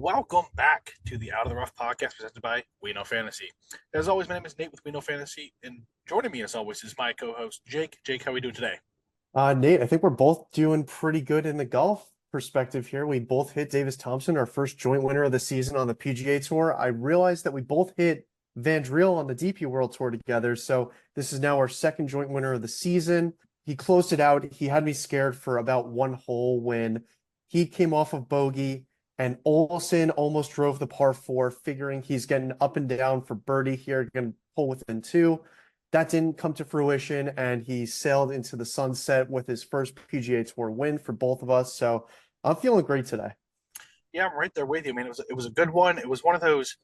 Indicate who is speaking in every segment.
Speaker 1: Welcome back to the Out of the Rough podcast presented by We Know Fantasy. As always, my name is Nate with We Know Fantasy, and joining me as always is my co-host Jake. Jake, how are we doing today?
Speaker 2: Nate, I think we're both doing pretty good in the golf perspective here. We both hit Davis Thompson, our first joint winner of the season on the PGA Tour. I realized that we both hit Van Driel on the DP World Tour together. So this is now our second joint winner of the season. He closed it out. He had me scared for about one hole when he came off of bogey and Olson almost drove the par four, figuring he's getting up and down for birdie here, going to pull within two. That didn't come to fruition, and he sailed into the sunset with his first PGA Tour win for both of us. So I'm feeling great today.
Speaker 1: Yeah, I'm right there with you, man. It was a good one. It was one of those,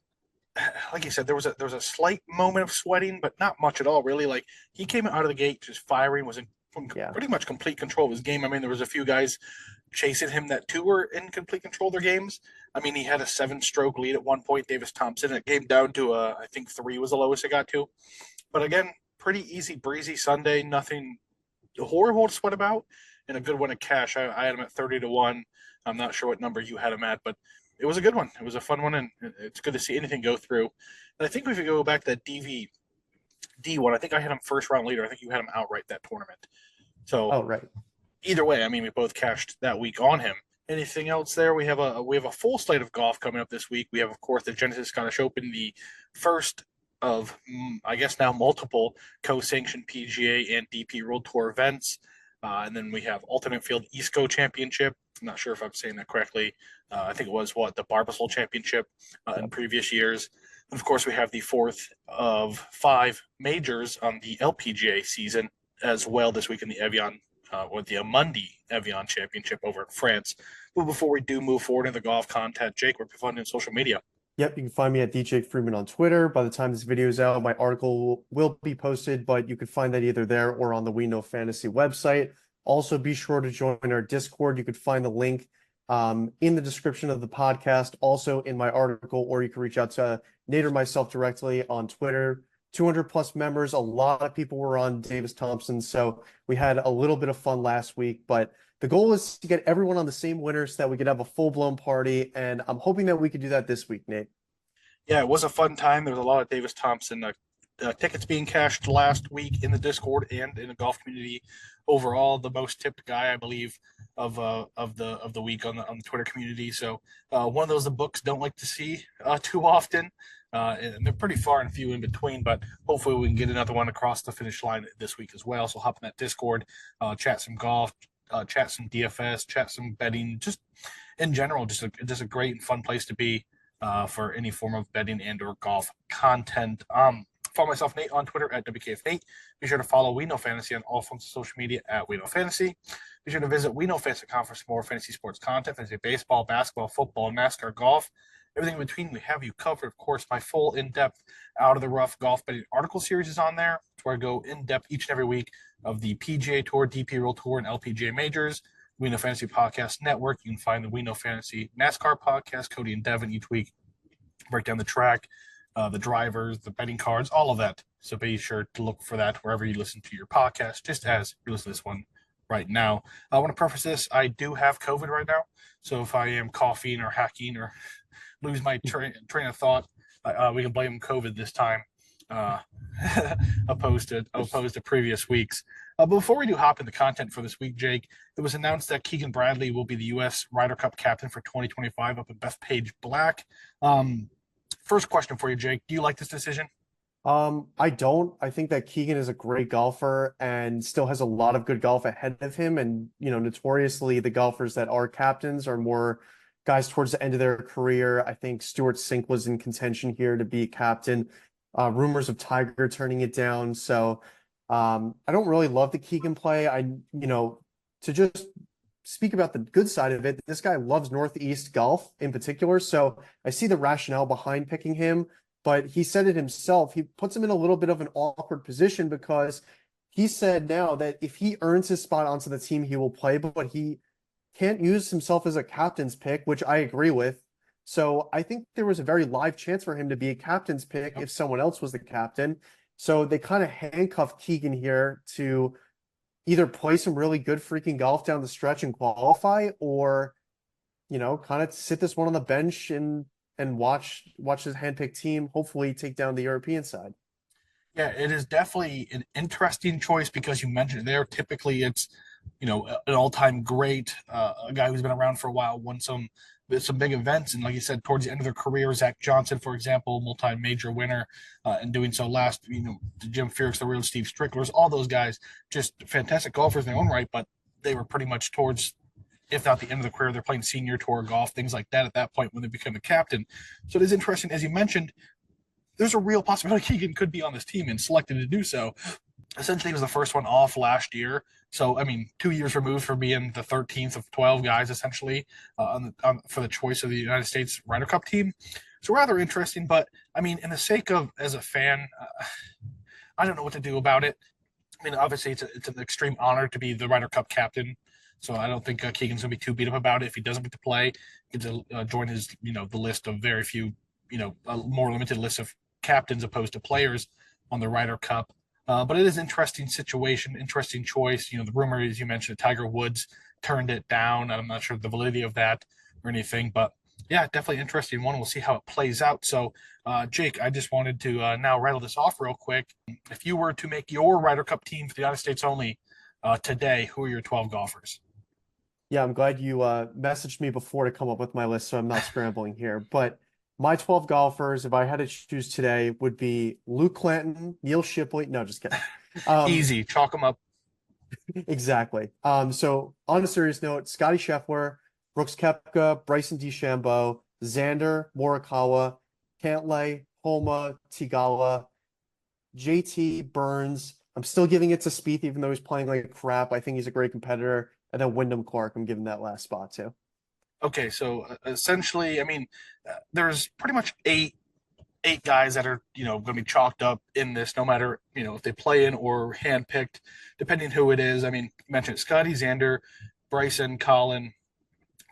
Speaker 1: like you said, there was a slight moment of sweating, but not much at all, really. Like he came out of the gate just firing, was in from
Speaker 2: Yeah.
Speaker 1: pretty much complete control of his game. I mean, there was a few guys chasing him that too were in complete control of their games. I mean, he had a seven-stroke lead at one point, Davis Thompson. It came down to I think three was the lowest it got to. But again, pretty easy breezy Sunday. Nothing horrible to sweat about, and a good one at cash. I had him at 30 to 1. I'm not sure what number you had him at, but it was a good one. It was a fun one, and it's good to see anything go through. And I think if you go back to that DVD one, I think I had him first round leader. I think you had him outright that tournament. So
Speaker 2: Oh, right.
Speaker 1: either way, I mean, we both cashed that week on him. Anything else there? We have a full slate of golf coming up this week. We have, of course, the Genesis Scottish Open, the first of I guess now multiple co-sanctioned PGA and DP World Tour events. And then we have Alternate Field East Coast Championship. I'm not sure if I'm saying that correctly. I think it was the Barbasol Championship in
Speaker 2: Yep.
Speaker 1: previous years. And of course, we have the fourth of five majors on the LPGA season as well this week in the Evian or the Amundi Evian Championship over in France. But before we do move forward in the golf content, Jake, we're finding social media.
Speaker 2: Yep, you can find me at DJ Freeman on Twitter. By the time this video is out, my article will be posted, but you can find that either there or on the We Know Fantasy website. Also, be sure to join our Discord. You could find the link in the description of the podcast, also in my article, or you can reach out to Nate or myself directly on Twitter. 200 plus members. A lot of people were on Davis Thompson, so we had a little bit of fun last week, but the goal is to get everyone on the same winner so that we could have a full-blown party, and I'm hoping that we could do that this week, Nate.
Speaker 1: Yeah, it was a fun time. There was a lot of Davis Thompson tickets being cashed last week in the Discord and in the golf community. Overall, the most tipped guy, I believe, of the week on the Twitter community. So one of those the books don't like to see too often, and they're pretty far and few in between. But hopefully, we can get another one across the finish line this week as well. So hop in that Discord, chat some golf, chat some DFS, chat some betting, just in general, just a great and fun place to be for any form of betting and or golf content. Follow myself, Nate, on Twitter at WKF8. Be sure to follow We Know Fantasy on all forms of social media at We Know Fantasy. Be sure to visit We Know Fantasy Conference for more fantasy sports content, fantasy baseball, basketball, football, and NASCAR golf. Everything in between, we have you covered. Of course, my full in-depth Out of the Rough golf betting article series is on there. It's where I go in-depth each and every week of the PGA Tour, DP World Tour, and LPGA majors. We Know Fantasy Podcast Network. You can find the We Know Fantasy NASCAR podcast, Cody and Devin, each week break down the track, the drivers, the betting cards, all of that. So be sure to look for that wherever you listen to your podcast, just as you listen to this one right now. I want to preface this. I do have COVID right now. So if I am coughing or hacking or lose my train of thought, we can blame COVID this time, uh, opposed to previous weeks. But before we do hop into content for this week, Jake, it was announced that Keegan Bradley will be the U.S. Ryder Cup captain for 2025 up at Bethpage Black. First question for you, Jake. Do you like this decision?
Speaker 2: I don't. I think that Keegan is a great golfer and still has a lot of good golf ahead of him. And, notoriously, the golfers that are captains are more guys towards the end of their career. I think Stuart Sink was in contention here to be captain. Rumors of Tiger turning it down. So, I don't really love the Keegan play. To just speak about the good side of it, this guy loves Northeast golf in particular. So I see the rationale behind picking him, but he said it himself. He puts him in a little bit of an awkward position because he said now that if he earns his spot onto the team, he will play, but he can't use himself as a captain's pick, which I agree with. So I think there was a very live chance for him to be a captain's pick if someone else was the captain. So they kind of handcuffed Keegan here to either play some really good freaking golf down the stretch and qualify, or kind of sit this one on the bench and watch his handpicked team hopefully take down the European side.
Speaker 1: Yeah, it is definitely an interesting choice because you mentioned there typically it's an all-time great, a guy who's been around for a while, won some big events, and like you said, towards the end of their career, Zach Johnson, for example, multi-major winner, and doing so last, Jim Furyk, the real Steve Stricklers, all those guys, just fantastic golfers in their own right, but they were pretty much towards, if not the end of the career, they're playing senior tour golf, things like that at that point when they become a captain. So it is interesting, as you mentioned, there's a real possibility Keegan could be on this team and selected to do so. Essentially, he was the first one off last year. So, I mean, 2 years removed from being the 13th of 12 guys, essentially, for the choice of the United States Ryder Cup team. So, rather interesting. But, I mean, in the sake of, as a fan, I don't know what to do about it. I mean, obviously, it's an extreme honor to be the Ryder Cup captain. So I don't think Keegan's going to be too beat up about it. If he doesn't get to play, he gets to join his, the list of very few, a more limited list of captains opposed to players on the Ryder Cup. But it is an interesting situation, interesting choice. The rumor, as you mentioned, Tiger Woods turned it down. I'm not sure the validity of that or anything, but yeah, definitely interesting one. We'll see how it plays out. So, Jake, I just wanted to now rattle this off real quick. If you were to make your Ryder Cup team for the United States only today, who are your 12 golfers?
Speaker 2: Yeah, I'm glad you messaged me before to come up with my list, so I'm not scrambling here. But my 12 golfers, if I had to choose today, would be Luke Clanton, Neil Shipley. No, just kidding.
Speaker 1: Easy, chalk them up.
Speaker 2: Exactly. So on a serious note, Scotty Scheffler, Brooks Koepka, Bryson DeChambeau, Xander, Morikawa, Cantlay, Homa, Tigala, JT, Burns. I'm still giving it to Spieth, even though he's playing like crap. I think he's a great competitor. And then Wyndham Clark, I'm giving that last spot to.
Speaker 1: Okay, so essentially, I mean, there's pretty much eight guys that are going to be chalked up in this, no matter if they play in or handpicked, depending who it is. I mean, you mentioned Scotty, Xander, Bryson, Colin,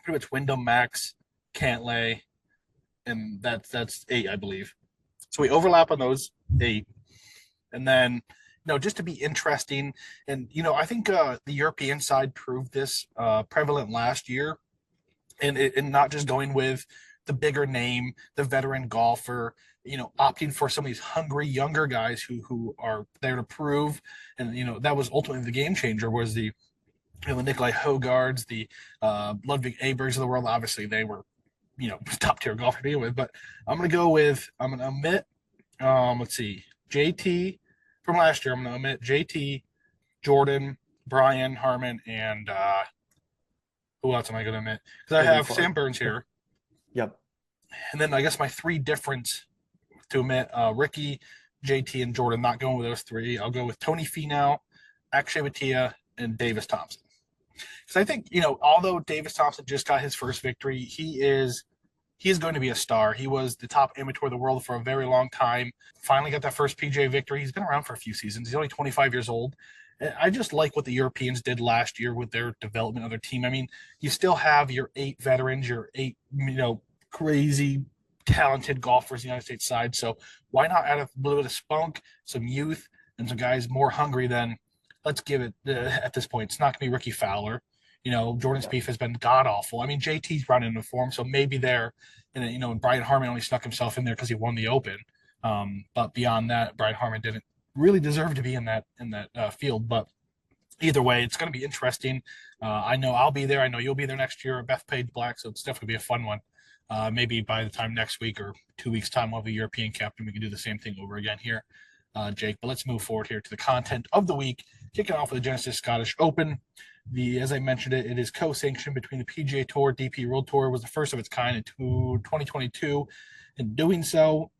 Speaker 1: pretty much Wyndham, Max, Cantlay, and that's eight, I believe. So we overlap on those eight, and then just to be interesting, and I think the European side proved this prevalent last year, and not just going with the bigger name, the veteran golfer, opting for some of these hungry younger guys who are there to prove, and that was ultimately the game changer. Was the Nikolai Hogards, the Ludwig Abergs of the world. Obviously, they were top tier golfer to begin with, but I'm gonna omit let's see, JT from last year. I'm gonna omit JT, Jordan, Brian Harman, and who else am I gonna omit? Because I have Sam Burns here.
Speaker 2: Yep.
Speaker 1: And then I guess my three difference to omit Ricky, JT, and Jordan. Not going with those three. I'll go with Tony Finau, Akshay Bhatia, and Davis Thompson. Because I think although Davis Thompson just got his first victory, he is going to be a star. He was the top amateur of the world for a very long time. Finally got that first PGA victory. He's been around for a few seasons. He's only 25 years old. I just like what the Europeans did last year with their development of their team. I mean, you still have your 8 veterans, your 8, crazy talented golfers in the United States side. So why not add a little bit of spunk, some youth, and some guys more hungry than, let's give it, at this point, it's not going to be Ricky Fowler. Jordan Spieth has been god awful. I mean, JT's running into form, so maybe there, and Brian Harman only snuck himself in there because he won the Open. But beyond that, Brian Harman didn't really deserve to be in that field. But either way, it's going to be interesting. I know I'll be there. I know you'll be there next year at Bethpage Black, so it's definitely be a fun one. Maybe by the time next week or 2 weeks' time we'll have a European captain. We can do the same thing over again here, Jake. But let's move forward here to the content of the week. Kicking off with the Genesis Scottish Open. As I mentioned, it is co-sanctioned between the PGA Tour, DP World Tour. Was the first of its kind in 2022. In doing so,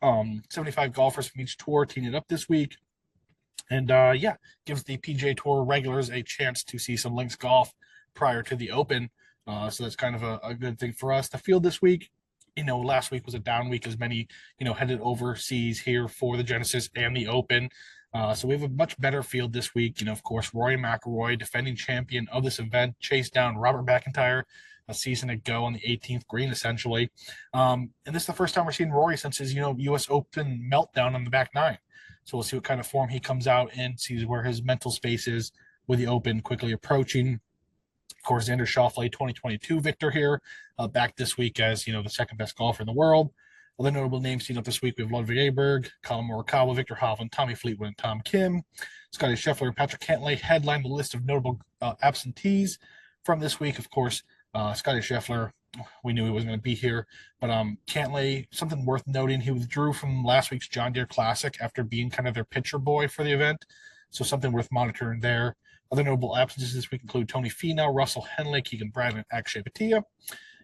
Speaker 1: 75 golfers from each tour teamed it up this week. And gives the PGA Tour regulars a chance to see some links golf prior to the Open. So that's kind of a good thing for us. The field this week, last week was a down week as many, headed overseas here for the Genesis and the Open. So we have a much better field this week. Of course, Rory McIlroy, defending champion of this event, chased down Robert McIntyre a season ago on the 18th green, essentially. And this is the first time we're seeing Rory since his, U.S. Open meltdown on the back nine. So we'll see what kind of form he comes out in, sees where his mental space is with the Open quickly approaching. Of course, Xander Schauffele, 2022 victor here, back this week as the second best golfer in the world. Other notable names seen up this week, we have Ludwig Aberg, Colin Morikawa, Victor Hovland, Tommy Fleetwood, and Tom Kim. Scotty Scheffler and Patrick Cantlay headlined the list of notable absentees from this week. Of course, Scotty Scheffler, we knew he wasn't going to be here, but Cantlay, something worth noting, he withdrew from last week's John Deere Classic after being kind of their pitcher boy for the event, so something worth monitoring there. Other notable absences this week include Tony Finau, Russell Henley, Keegan Bradley, and Akshay Bhatia.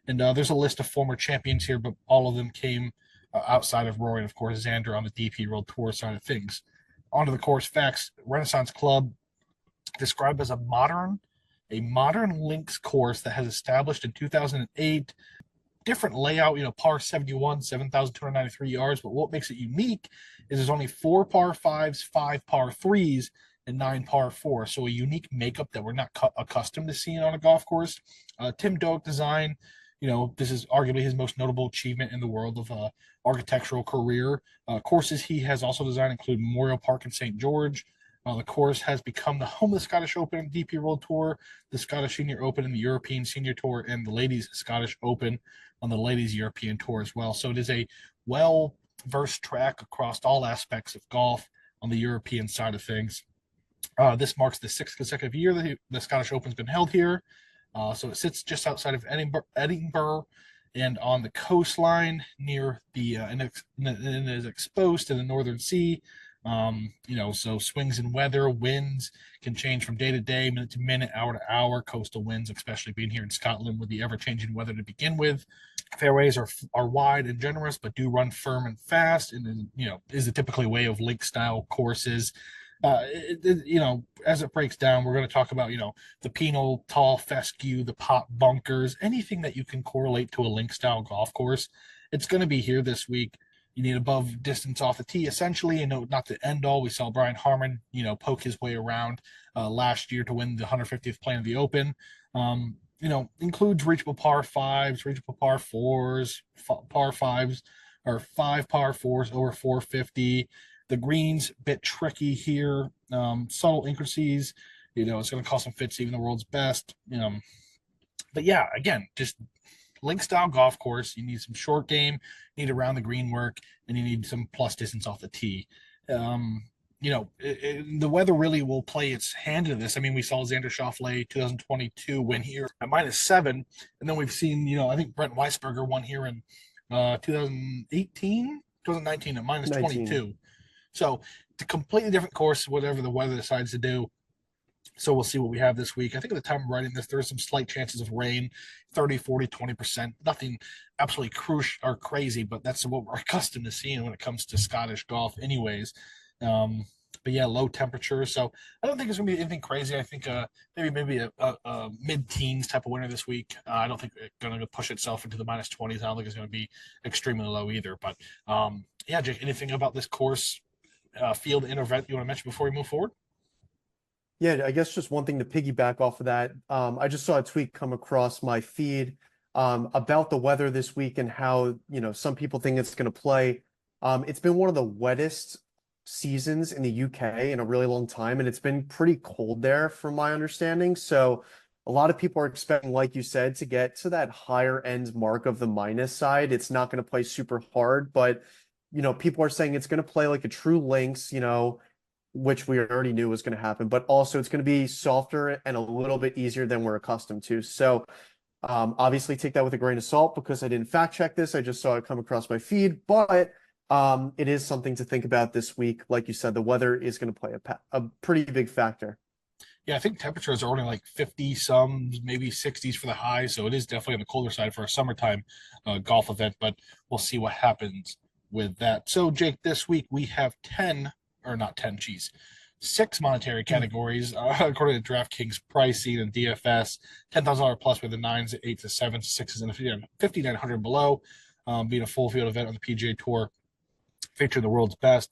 Speaker 1: And there's a list of former champions here, but all of them came outside of Rory and, of course, Xander on the DP World Tour side of things. Onto the course facts. Renaissance Club, described as a modern links course that has established in 2008. Different layout, par 71, 7,293 yards. But what makes it unique is there's only 4 par 5s, 5 par 3s, and 9 par 4. So a unique makeup that we're not accustomed to seeing on a golf course. Tim Doak design. This is arguably his most notable achievement in the world of architectural career. Courses he has also designed include Memorial Park in St. George. The course has become the home of the Scottish Open and DP World Tour, the Scottish Senior Open and the European Senior Tour, and the Ladies Scottish Open on the Ladies European Tour as well. So it is a well-versed track across all aspects of golf on the European side of things. This marks the 6th consecutive year that the Scottish Open's been held here. So it sits just outside of Edinburgh and on the coastline near the and is exposed to the Northern Sea. So swings in weather, winds can change from day to day, minute to minute, hour to hour. Coastal winds, especially being here in Scotland with the ever-changing weather to begin with. Fairways are wide and generous, but do run firm and fast, and is the typically way of link style courses. As it breaks down, we're going to talk about, the penal, tall, fescue, the pot bunkers, anything that you can correlate to a link style golf course. It's going to be here this week. You need above distance off the tee, essentially, not the end all. We saw Brian Harman, poke his way around last year to win the 150th Playing of the Open. Includes reachable par 5s, reachable par 4s, par 5s, or 5 par 4s over 450. The greens, bit tricky here. Subtle intricacies. It's going to cost some fits, even the world's best. But yeah, again, just link style golf course. You need some short game, you need around the green work, and you need some plus distance off the tee. The weather really will play its hand into this. I mean, we saw Xander Schauffele 2022 win here at -7, and then we've seen, I think Brent Weisberger won here in 2019 at -22. So it's a completely different course, whatever the weather decides to do. So we'll see what we have this week. I think at the time of writing this, there are some slight chances of rain, 30, 40, 20%. Nothing absolutely crucial or crazy, but that's what we're accustomed to seeing when it comes to Scottish golf anyways. But yeah, low temperatures. So I don't think it's going to be anything crazy. I think maybe a mid-teens type of winter this week. I don't think it's going to push itself into the -20s. I don't think it's going to be extremely low either. But yeah, Jake, anything about this course, field, and event you want to mention before we move forward?
Speaker 2: Yeah, I guess just one thing to piggyback off of that. I just saw a tweet come across my feed about the weather this week and how, some people think it's going to play. It's been one of the wettest seasons in the UK in a really long time, and it's been pretty cold there from my understanding. So a lot of people are expecting, like you said, to get to that higher end mark of the minus side. It's not going to play super hard, but, people are saying it's going to play like a true links, which we already knew was going to happen, but also it's going to be softer and a little bit easier than we're accustomed to. So obviously take that with a grain of salt because I didn't fact check this. I just saw it come across my feed, but it is something to think about this week. Like you said, the weather is going to play a pretty big factor.
Speaker 1: Yeah, I think temperatures are only like 50 some, maybe 60s for the high. So it is definitely on the colder side for a summertime golf event, but we'll see what happens with that. So Jake, this week we have 6 monetary categories according to DraftKings pricing and DFS. $10,000 plus with the 9s, 8s, 7s, 6s, and 5,900 below. Being a full field event on the PGA Tour, featuring the world's best.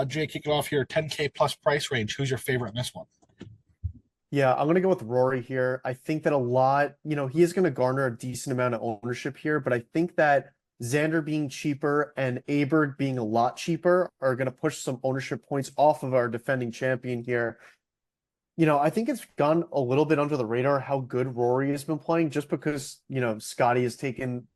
Speaker 1: Jay, kick it off here. 10K plus price range. Who's your favorite in this one?
Speaker 2: Yeah, I'm going to go with Rory here. I think that a lot, he is going to garner a decent amount of ownership here, but I think that Xander being cheaper and Aberg being a lot cheaper are going to push some ownership points off of our defending champion here. I think it's gone a little bit under the radar how good Rory has been playing just because, Scotty has taken,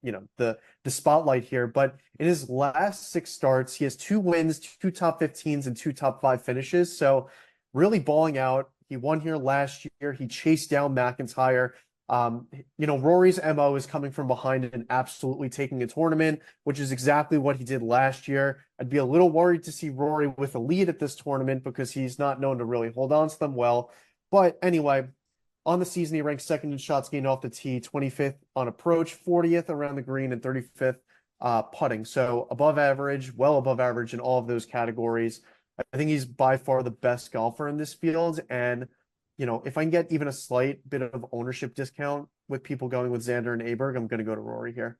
Speaker 2: the spotlight here. But in his last six starts, he has two wins, two top 15s, and two top five finishes. So really balling out. He won here last year. He chased down McIntyre. Rory's MO is coming from behind and absolutely taking a tournament, which is exactly what he did last year. I'd be a little worried to see Rory with a lead at this tournament because he's not known to really hold on to them well. But anyway, on the season, he ranks second in shots gained off the tee, 25th on approach, 40th around the green, and 35th putting. So above average, well above average in all of those categories. I think he's by far the best golfer in this field. And if I can get even a slight bit of ownership discount with people going with Xander and Aberg, I'm going to go to Rory here.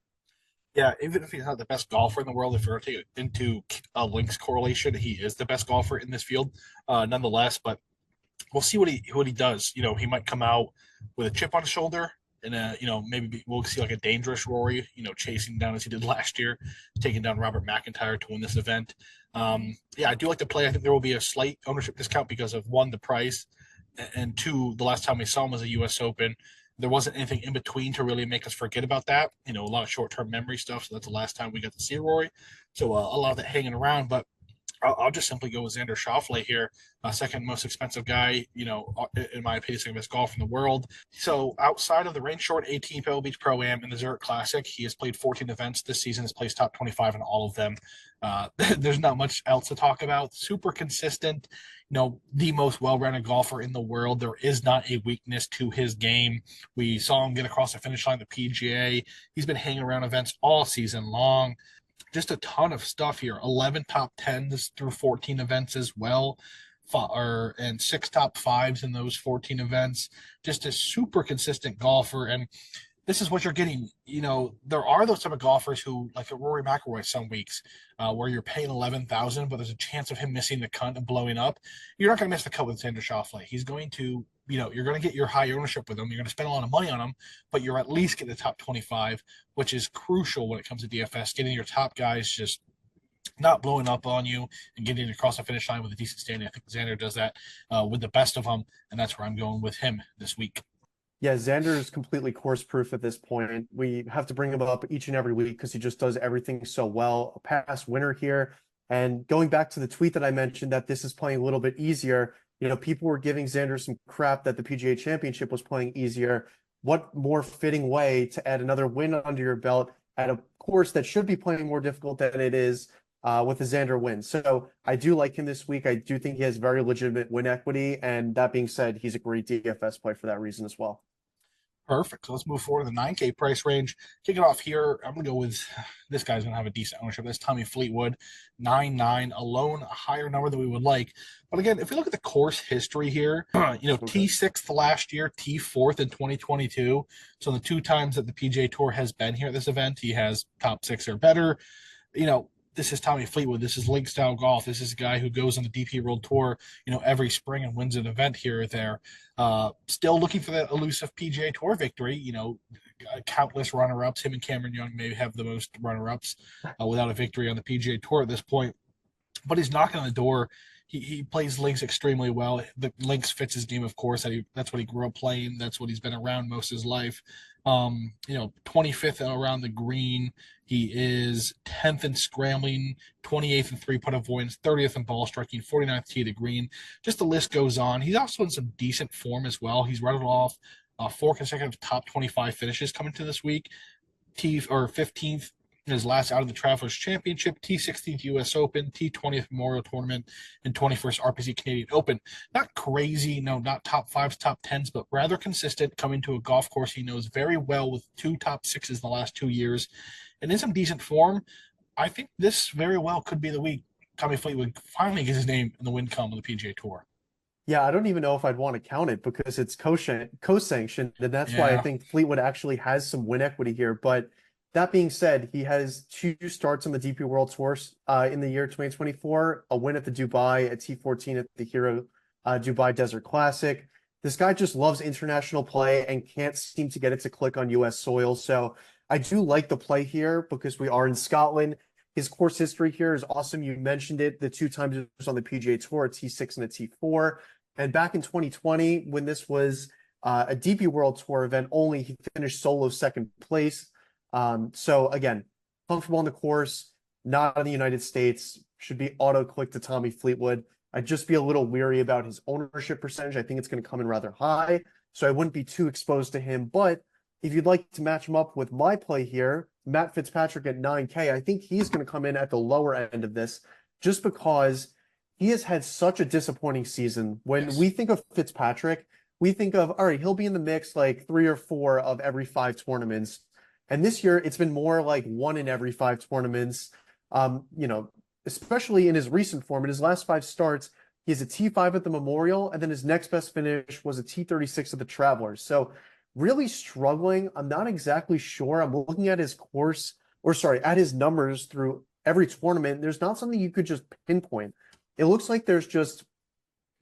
Speaker 1: Yeah, even if he's not the best golfer in the world, if you're going to take it into a links correlation, he is the best golfer in this field, nonetheless. But we'll see what he does. He might come out with a chip on his shoulder, and maybe we'll see like a dangerous Rory, chasing down as he did last year, taking down Robert McIntyre to win this event. Yeah, I do like the play. I think there will be a slight ownership discount because of one, the price, and two, the last time we saw him was a U.S. Open. There wasn't anything in between to really make us forget about that. A lot of short-term memory stuff. So that's the last time we got to see Rory. So a lot of that hanging around, but I'll just simply go with Xander Schauffele here, second most expensive guy, in my opinion, second best golfer in the world. So outside of the rain short 18 Pebble Beach Pro Am and the Zurich Classic, he has played 14 events this season, has placed top 25 in all of them. There's not much else to talk about. Super consistent, the most well-rounded golfer in the world. There is not a weakness to his game. We saw him get across the finish line, the PGA. He's been hanging around events all season long. Just a ton of stuff here. 11 top 10s through 14 events as well, and six top fives in those 14 events. Just a super consistent golfer. And this is what you're getting. There are those type of golfers who, like a Rory McIlroy, some weeks where you're paying 11,000, but there's a chance of him missing the cut and blowing up. You're not going to miss the cut with Xander Schauffele. He's going to, you're going to get your high ownership with him. You're going to spend a lot of money on him, but you're at least getting the top 25, which is crucial when it comes to DFS. Getting your top guys just not blowing up on you and getting across the finish line with a decent standing. I think Xander does that with the best of them, and that's where I'm going with him this week.
Speaker 2: Yeah, Xander is completely course proof at this point. We have to bring him up each and every week because he just does everything so well. A past winner here. And going back to the tweet that I mentioned that this is playing a little bit easier, people were giving Xander some crap that the PGA Championship was playing easier. What more fitting way to add another win under your belt at a course that should be playing more difficult than it is with the Xander win. So I do like him this week. I do think he has very legitimate win equity. And that being said, he's a great DFS play for that reason as well.
Speaker 1: Perfect. So let's move forward to the 9K price range. Kicking off here, I'm going to go with this guy's going to have a decent ownership. That's Tommy Fleetwood, 9.9 alone, a higher number than we would like. But again, if we look at the course history here, T6th last year, T4th in 2022. So the two times that the PGA Tour has been here at this event, he has top six or better. This is Tommy Fleetwood. This is link style golf. This is a guy who goes on the DP World Tour, every spring and wins an event here or there. Still looking for that elusive PGA Tour victory. Countless runner-ups. Him and Cameron Young may have the most runner-ups without a victory on the PGA Tour at this point. But he's knocking on the door. He plays links extremely well. The links fits his game, of course. That's what he grew up playing. That's what he's been around most of his life. 25th around the green. He is 10th in scrambling, 28th in three-putt avoidance, 30th in ball striking, 49th tee to green. Just the list goes on. He's also in some decent form as well. He's rattled off 4 consecutive top 25 finishes coming to this week. 15th in his last out of the Travelers Championship, T16th U.S. Open, T20th Memorial Tournament, and 21st RPC Canadian Open. Not crazy, not top fives, top tens, but rather consistent coming to a golf course he knows very well with 2 top sixes in the last 2 years. And in some decent form, I think this very well could be the week Tommy Fleetwood finally gets his name in the win column of the PGA Tour.
Speaker 2: Yeah, I don't even know if I'd want to count it because it's co-sanctioned, and that's why I think Fleetwood actually has some win equity here. But that being said, he has 2 starts on the DP World Tour in the year 2024, a win at the Dubai, a T14 at the Hero Dubai Desert Classic. This guy just loves international play and can't seem to get it to click on U.S. soil. So I do like the play here because we are in Scotland. His course history here is awesome. You mentioned it, the 2 times it was on the PGA Tour, a T6 and a T4. And back in 2020, when this was a DP World Tour event only, he finished solo second place. So again, comfortable on the course, not in the United States, should be auto click to Tommy Fleetwood. I'd just be a little weary about his ownership percentage. I think it's going to come in rather high, so I wouldn't be too exposed to him. But if you'd like to match him up with my play here, Matt Fitzpatrick at 9K, I think he's going to come in at the lower end of this just because he has had such a disappointing season. When
Speaker 1: Yes.
Speaker 2: we think of Fitzpatrick, we think of, all right, he'll be in the mix like 3 or 4 of every 5 tournaments. And this year, it's been more like 1 in every 5 tournaments. You know, especially in his recent form, in his last 5 starts, he has a T5 at the Memorial, and then his next best finish was a T36 at the Travelers. So really struggling. I'm not exactly sure. I'm looking at his course, or sorry, at his numbers through every tournament. There's not something you could just pinpoint. It looks like there's just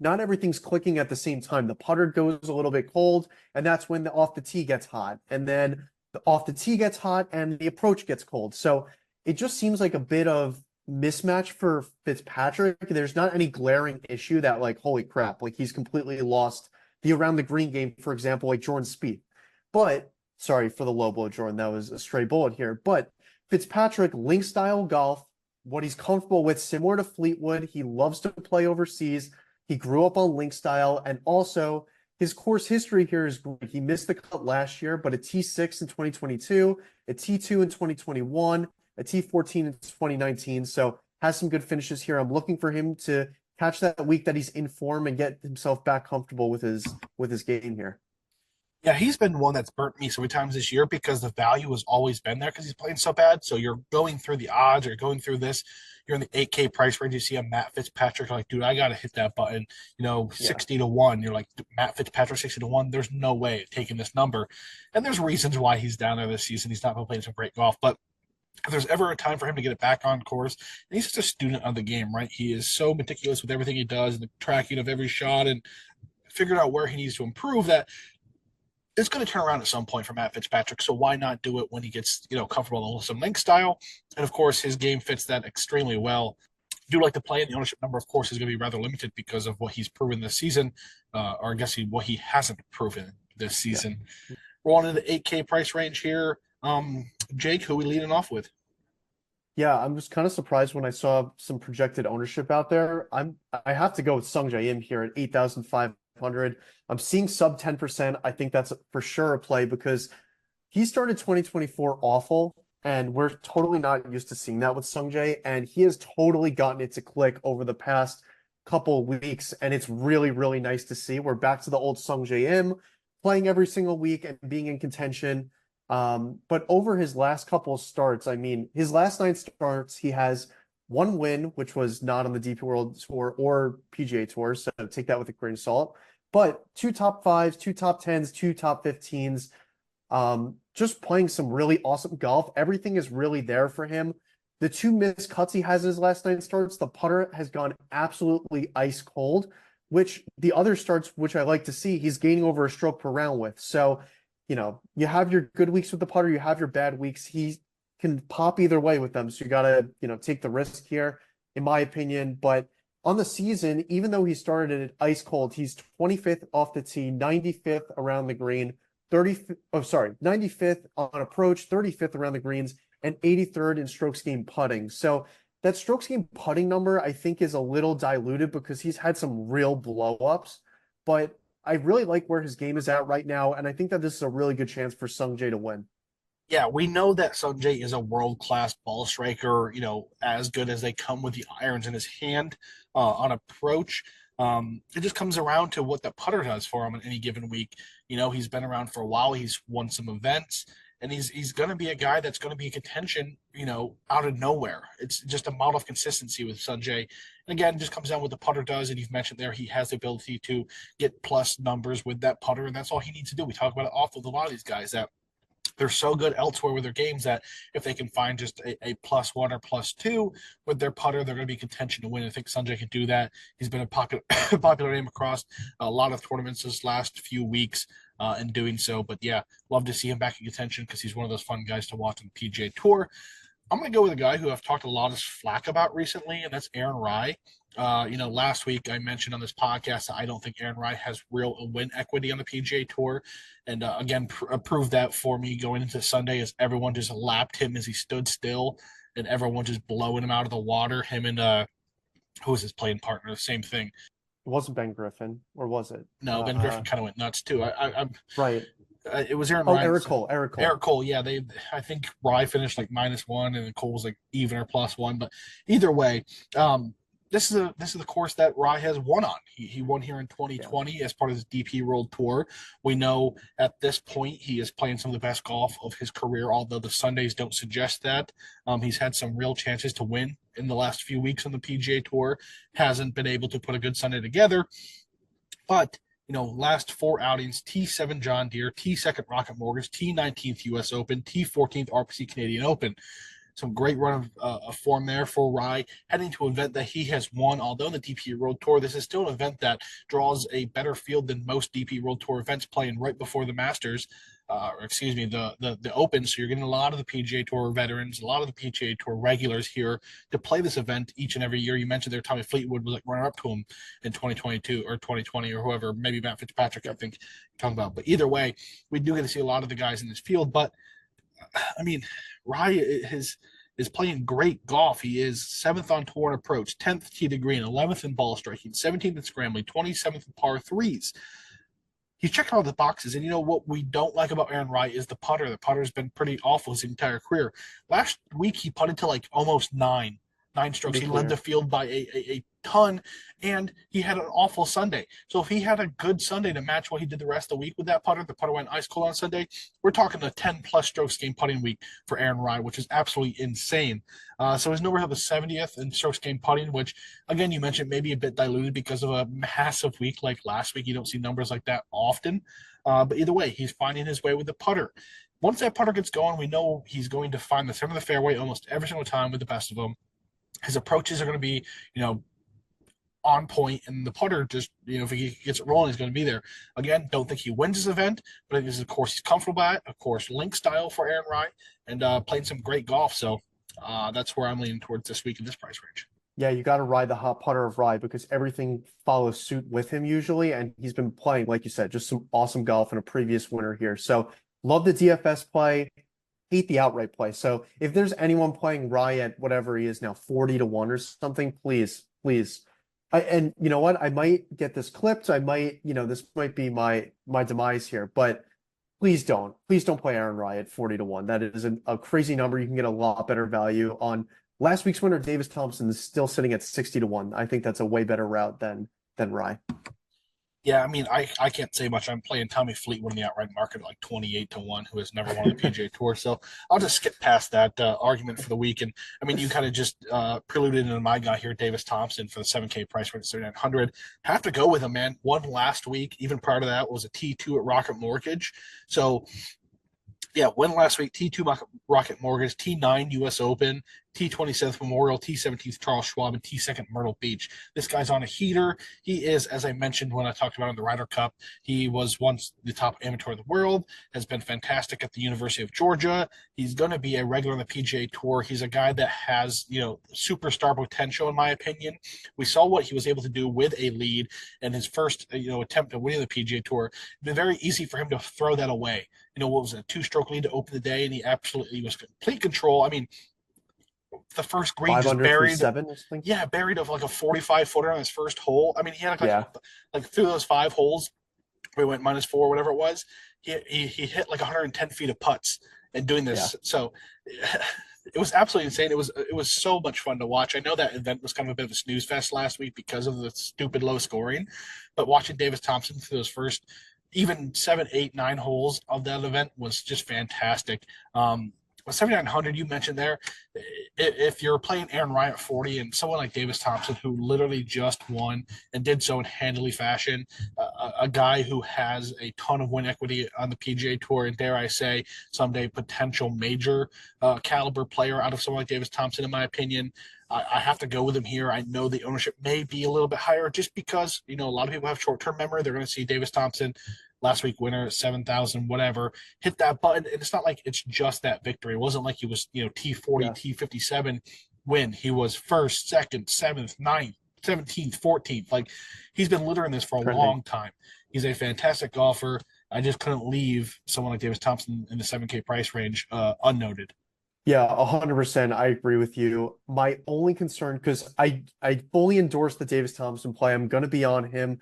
Speaker 2: not everything's clicking at the same time. The putter goes a little bit cold, and that's when the off the tee gets hot. And then the off the tee gets hot and the approach gets cold. So it just seems like a bit of mismatch for Fitzpatrick. There's not any glaring issue that like, holy crap, like he's completely lost the around the green game, for example, like Jordan Spieth. But sorry for the low blow, Jordan. That was a stray bullet here. But Fitzpatrick, link style golf, what he's comfortable with, similar to Fleetwood. He loves to play overseas. He grew up on link style, and also his course history here is great. He missed the cut last year, but a T6 in 2022, a T2 in 2021, a T14 in 2019. So has some good finishes here. I'm looking for him to catch that week that he's in form and get himself back comfortable with his game here.
Speaker 1: Yeah, he's been one that's burnt me so many times this year because the value has always been there because he's playing so bad. So you're going through the odds or you're going through this, you're in the 8K price range. You see a Matt Fitzpatrick, you're like, dude, I got to hit that button,
Speaker 2: Yeah.
Speaker 1: 60 to 1. You're like, Matt Fitzpatrick, 60 to 1. There's no way of taking this number. And there's reasons why he's down there this season. He's not been playing some great golf. But if there's ever a time for him to get it back on course, and he's just a student of the game, right? He is so meticulous with everything he does and the tracking of every shot and figured out where he needs to improve that it's going to turn around at some point for Matt Fitzpatrick. So why not do it when he gets, comfortable in some link style? And of course, his game fits that extremely well. Do like to play, and the ownership number, of course, is going to be rather limited because of what he's proven this season, or I guess what he hasn't proven this season. Yeah. We're on in the 8K price range here. Jake, who are we leading off with?
Speaker 2: Yeah, I'm just kind of surprised when I saw some projected ownership out there. I have to go with Sungjae Im here at 8,500. I'm seeing sub 10%. I think that's for sure a play because he started 2024 awful, and we're totally not used to seeing that with Sungjae, and he has totally gotten it to click over the past couple of weeks, and it's really, really nice to see. We're back to the old Sungjae Im, playing every single week and being in contention. But over his last couple of starts, I mean, his last 9 starts, he has 1 win, which was not on the DP World Tour or PGA Tour, so take that with a grain of salt. But 2 top 5s, 2 top 10s, 2 top 15s, just playing some really awesome golf. Everything is really there for him. The 2 missed cuts he has in his last 9 starts, the putter has gone absolutely ice cold, which the other starts, which I like to see, he's gaining over a stroke per round with. So, you have your good weeks with the putter, you have your bad weeks. He can pop either way with them. So you got to, take the risk here, in my opinion. But on the season, even though he started it ice cold, he's 25th off the tee, 95th around the green, 95th on approach, 35th around the greens, and 83rd in strokes gained putting. So that strokes gained putting number, I think, is a little diluted because he's had some real blow-ups. But I really like where his game is at right now, and I think that this is a really good chance for Sungjae to win.
Speaker 1: Yeah, we know that Sungjae is a world-class ball striker, as good as they come with the irons in his hand on approach. It just comes around to what the putter does for him in any given week. He's been around for a while. He's won some events, and he's going to be a guy that's going to be in contention, out of nowhere. It's just a model of consistency with Sungjae. And again, it just comes down to what the putter does, and you've mentioned there he has the ability to get plus numbers with that putter, and that's all he needs to do. We talk about it often with a lot of these guys that they're so good elsewhere with their games that if they can find just a +1 or +2 with their putter, they're going to be contention to win. I think Sungjae can do that. He's been a popular name across a lot of tournaments this last few weeks in doing so. But yeah, love to see him back in contention because he's one of those fun guys to watch on the PGA Tour. I'm going to go with a guy who I've talked a lot of flack about recently, and that's Aaron Rai. Last week I mentioned on this podcast that I don't think Aaron Rai has real win equity on the PGA Tour, and again proved that for me going into Sunday as everyone just lapped him as he stood still, and everyone just blowing him out of the water. Him and who was his playing partner? The same thing.
Speaker 2: It wasn't Ben Griffin, or was it?
Speaker 1: No, Ben Griffin kind of went nuts too.
Speaker 2: Right.
Speaker 1: It was Aaron
Speaker 2: Oh,
Speaker 1: Ryan.
Speaker 2: Eric Cole. Eric Cole.
Speaker 1: Eric Cole, yeah, I think Rye finished like -1, and Cole was like even or +1. But either way, this is the course that Rye has won on. He won here in 2020 as part of his DP World Tour. We know at this point he is playing some of the best golf of his career, although the Sundays don't suggest that. He's had some real chances to win in the last few weeks on the PGA Tour, hasn't been able to put a good Sunday together, but last four outings: T7 John Deere, T2 Rocket Mortgage, T19th U.S. Open, T14th RBC Canadian Open. Some great run of form there for Rye, heading to an event that he has won. Although in the DP World Tour, this is still an event that draws a better field than most DP World Tour events, playing right before the Masters, or excuse me, the Open. So you're getting a lot of the PGA Tour veterans, a lot of the PGA Tour regulars here to play this event each and every year. You mentioned there Tommy Fleetwood was like runner up to him in 2022 or 2020 or whoever, maybe Matt Fitzpatrick, I think you're talking about. But either way, we do get to see a lot of the guys in this field. But I mean, Rye is playing great golf. He is 7th on tour and approach, 10th tee to green, 11th in ball striking, 17th in scrambling, 27th in par threes. He's checking all the boxes. And what we don't like about Aaron Rai is the putter. The putter's been pretty awful his entire career. Last week he putted to like almost nine strokes. He led the field by a ton, and he had an awful Sunday. So if he had a good Sunday to match what he did the rest of the week with that putter, the putter went ice cold on Sunday, we're talking a 10-plus strokes game putting week for Aaron Rai, which is absolutely insane. So he's nowhere near the 70th in strokes game putting, which, again, you mentioned maybe a bit diluted because of a massive week like last week. You don't see numbers like that often. But either way, he's finding his way with the putter. Once that putter gets going, we know he's going to find the center of the fairway almost every single time with the best of them. His approaches are going to be, on point, and the putter just, if he gets it rolling, he's going to be there. Again, don't think he wins this event, but this is a course he's comfortable at, of course, link style for Aaron Rai, and playing some great golf. So that's where I'm leaning towards this week in this price range.
Speaker 2: Yeah, you got to ride the hot putter of Rye because everything follows suit with him usually, and he's been playing, like you said, just some awesome golf in a previous winner here. So love the DFS play. Hate the outright play. So if there's anyone playing Rye at whatever he is now, 40-1 or something, please. And you know what? I might get this clipped. I might, this might be my demise here, but please don't play Aaron Rye at 40-1. That is a crazy number. You can get a lot better value on last week's winner. Davis Thompson is still sitting at 60-1. I think that's a way better route than Rye.
Speaker 1: Yeah, I mean, I can't say much. I'm playing Tommy Fleetwood in the outright market at like 28-1, who has never won the PGA Tour. So I'll just skip past that argument for the week. And I mean, you kind of just preluded into my guy here, Davis Thompson, for the 7K price range at 3,900. Have to go with him, man. Won last week. Even prior to that was a T2 at Rocket Mortgage. So yeah, win last week, T2 Rocket Mortgage, T9 U.S. Open, T27th Memorial, T17th Charles Schwab, and T2nd Myrtle Beach. This guy's on a heater. He is, as I mentioned when I talked about him, the Ryder Cup, he was once the top amateur of the world, has been fantastic at the University of Georgia. He's going to be a regular on the PGA Tour. He's a guy that has, superstar potential, in my opinion. We saw what he was able to do with a lead in his first, attempt at winning the PGA Tour. It's been very easy for him to throw that away. What was it, a 2-stroke lead to open the day, and he absolutely was complete control. I mean, the first green just buried, buried of like a 45-footer on his first hole. I mean, he had like through those 5 holes where he went -4, whatever it was, he hit like 110 feet of putts and doing this. Yeah. So it was absolutely insane. It was so much fun to watch. I know that event was kind of a bit of a snooze fest last week because of the stupid low scoring, but watching Davis Thompson through those first even 7, 8, 9 holes of that event was just fantastic. 7,900 you mentioned there, if you're playing Aaron Rai at 40 and someone like Davis Thompson, who literally just won and did so in handily fashion, a guy who has a ton of win equity on the PGA Tour, and dare I say someday potential major caliber player out of someone like Davis Thompson, in my opinion, I have to go with him here. I know the ownership may be a little bit higher just because, a lot of people have short-term memory. They're going to see Davis Thompson last week winner, 7,000, whatever, hit that button. And it's not like it's just that victory. It wasn't like he was, T40,
Speaker 2: Yeah,
Speaker 1: T57 win. He was first, second, seventh, ninth, 17th, 14th. Like he's been littering this for a
Speaker 2: trending.
Speaker 1: long time. He's a fantastic golfer. I just couldn't leave someone like Davis Thompson in the 7K price range unnoted.
Speaker 2: Yeah, 100%. I agree with you. My only concern, because I fully endorse the Davis Thompson play. I'm going to be on him,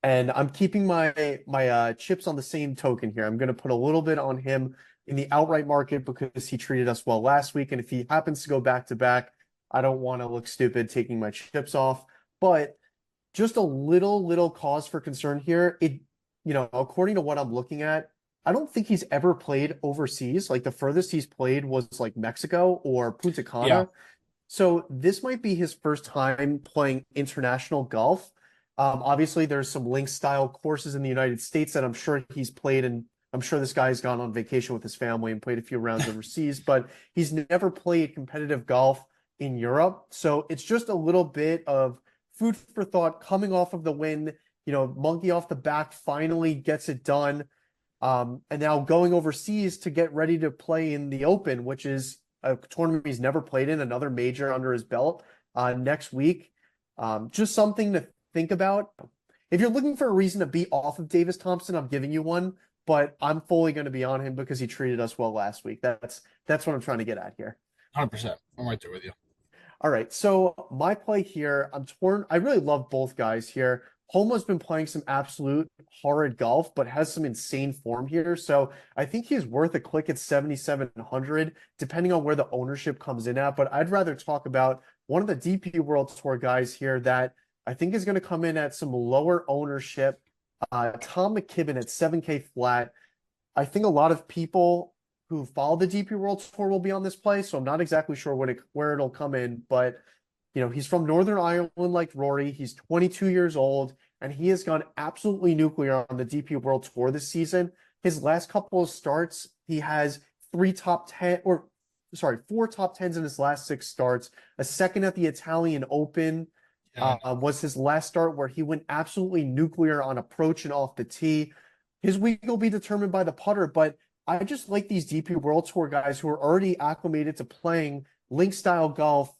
Speaker 2: and I'm keeping my chips on the same token here. I'm going to put a little bit on him in the outright market because he treated us well last week, and if he happens to go back to back, I don't want to look stupid taking my chips off. But just a little cause for concern here. According to what I'm looking at, I don't think he's ever played overseas. Like the furthest he's played was like Mexico or Punta
Speaker 1: Yeah.
Speaker 2: Cana. So this might be his first time playing international golf. Obviously, there's some link style courses in the United States that I'm sure he's played, and I'm sure this guy's gone on vacation with his family and played a few rounds overseas, but he's never played competitive golf in Europe. So it's just a little bit of food for thought coming off of the win. Monkey off the back finally gets it done. And now going overseas to get ready to play in the Open, which is a tournament he's never played in, another major under his belt next week. Just something to think about. If you're looking for a reason to be off of Davis Thompson, I'm giving you one, but I'm fully going to be on him because he treated us well last week. That's what I'm trying to get at here.
Speaker 1: 100%. I'm right there with you.
Speaker 2: All right, so my play here, I'm torn. I really love both guys here. Homa's been playing some absolute horrid golf, but has some insane form here. So I think he's worth a click at 7,700, depending on where the ownership comes in at. But I'd rather talk about one of the DP World Tour guys here that I think is going to come in at some lower ownership. Tom McKibben at 7K flat. I think a lot of people who follow the DP World Tour will be on this play, so I'm not exactly sure where it'll come in, but he's from Northern Ireland like Rory. He's 22 years old, and he has gone absolutely nuclear on the DP World Tour this season. His last couple of starts, he has four top tens in his last six starts. A second at the Italian Open
Speaker 1: Yeah.
Speaker 2: was his last start where he went absolutely nuclear on approach and off the tee. His week will be determined by the putter, but I just like these DP World Tour guys who are already acclimated to playing link style golf,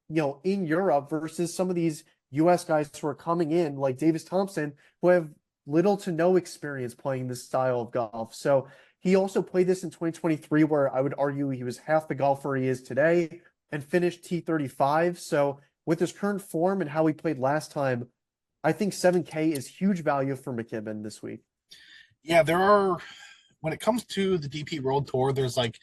Speaker 2: in Europe versus some of these US guys who are coming in like Davis Thompson who have little to no experience playing this style of golf. So he also played this in 2023 where I would argue he was half the golfer he is today and finished T35. So with his current form and how he played last time, I think 7K is huge value for McKibben this week.
Speaker 1: Yeah, there are, when it comes to the DP World Tour, there's like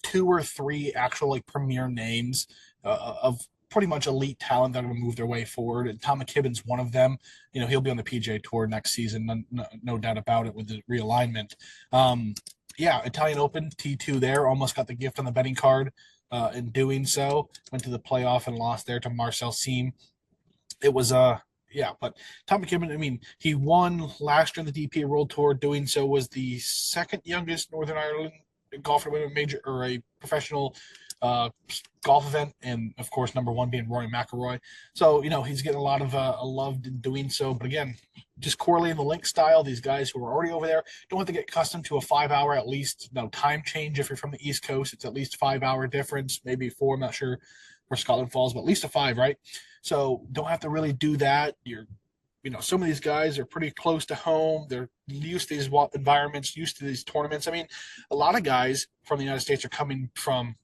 Speaker 1: two or three actual like premier names of pretty much elite talent that are going to move their way forward. And Tom McKibben's one of them. He'll be on the PGA Tour next season, no doubt about it with the realignment. Yeah, Italian Open T2 there, almost got the gift on the betting card. In doing so, went to the playoff and lost there to Marcel Seam. It was yeah, but Tom McKibben, I mean, he won last year in the DP World Tour. Doing so was the second youngest Northern Ireland golfer to win a major or a professional uh, golf event, and of course, number one being Rory McIlroy. So he's getting a lot of love in doing so. But again, just correlating the link style, these guys who are already over there don't have to get accustomed to a 5 hour at least time change. If you're from the East Coast, it's at least 5 hour difference, maybe four. I'm not sure where Scotland falls, but at least a five, right? So don't have to really do that. Some of these guys are pretty close to home. They're used to these environments, used to these tournaments. I mean, a lot of guys from the United States are coming from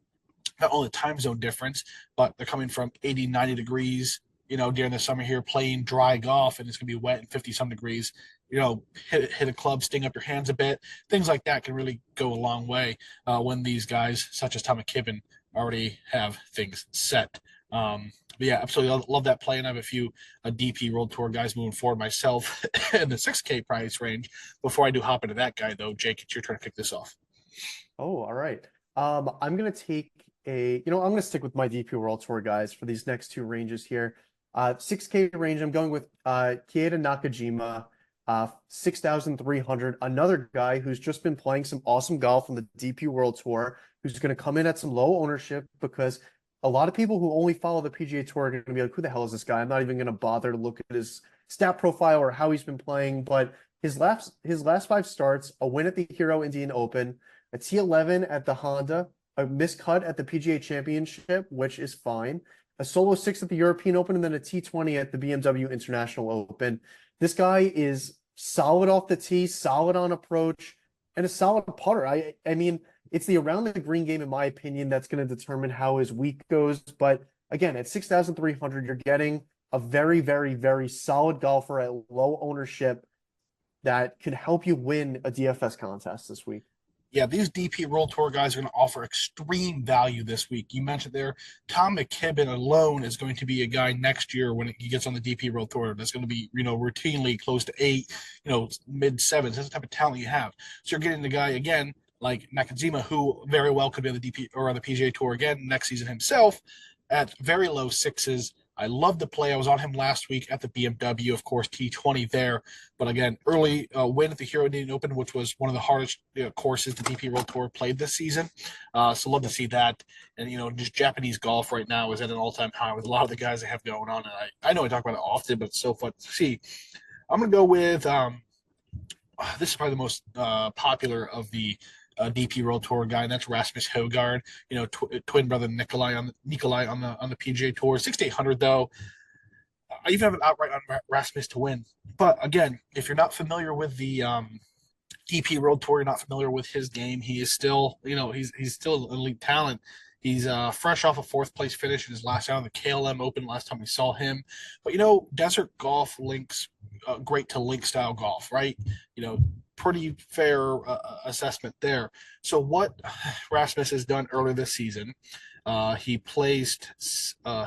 Speaker 1: not only time zone difference, but they're coming from 80, 90 degrees, during the summer here playing dry golf, and it's going to be wet and 50 some degrees. Hit a club, sting up your hands a bit. Things like that can really go a long way when these guys, such as Tom McKibben, already have things set. But yeah, absolutely love that play, and I have a few DP World Tour guys moving forward myself in the 6K price range. Before I do hop into that guy, though, Jake, it's your turn to kick this off.
Speaker 2: Oh, all right. I'm gonna take I'm gonna stick with my DP World Tour guys for these next two ranges here. 6K range, I'm going with Keita Nakajima, 6,300. Another guy who's just been playing some awesome golf on the DP World Tour, who's going to come in at some low ownership because a lot of people who only follow the PGA Tour are going to be like, who the hell is this guy? I'm not even going to bother to look at his stat profile or how he's been playing. But His last five starts: a win at the Hero Indian Open, a T11 at the Honda, a miscut at the PGA Championship, which is fine, a solo six at the European Open, and then a T20 at the BMW International Open. This guy is solid off the tee, solid on approach, and a solid putter. I mean, it's the around the green game, in my opinion, that's going to determine how his week goes. But again, at 6,300, you're getting a very, very, very solid golfer at low ownership that can help you win a DFS contest this week.
Speaker 1: Yeah, these DP World Tour guys are going to offer extreme value this week. You mentioned there, Tom McKibben alone is going to be a guy next year when he gets on the DP World Tour that's going to be, routinely close to 8, mid sevens. That's the type of talent you have. So you're getting the guy again like Nakajima, who very well could be on the DP or on the PGA Tour again next season himself at very low sixes. I love the play. I was on him last week at the BMW, of course, T20 there. But again, early win at the Hero Indian Open, which was one of the hardest courses the DP World Tour played this season. So love to see that. And, just Japanese golf right now is at an all-time high with a lot of the guys they have going on. And I know I talk about it often, but it's so fun to see. I'm going to go with this is probably the most popular of the DP World Tour guy, and that's Rasmus Højgaard, twin brother Nikolai on the PGA Tour. 6,800 though. I even have an outright on Rasmus to win. But again, if you're not familiar with the DP World Tour, you're not familiar with his game. He is still, he's still an elite talent. He's fresh off a fourth place finish in his last round of the KLM Open last time we saw him. But desert golf links great to link style golf, right? Pretty fair assessment there. So what Rasmus has done earlier this season, he placed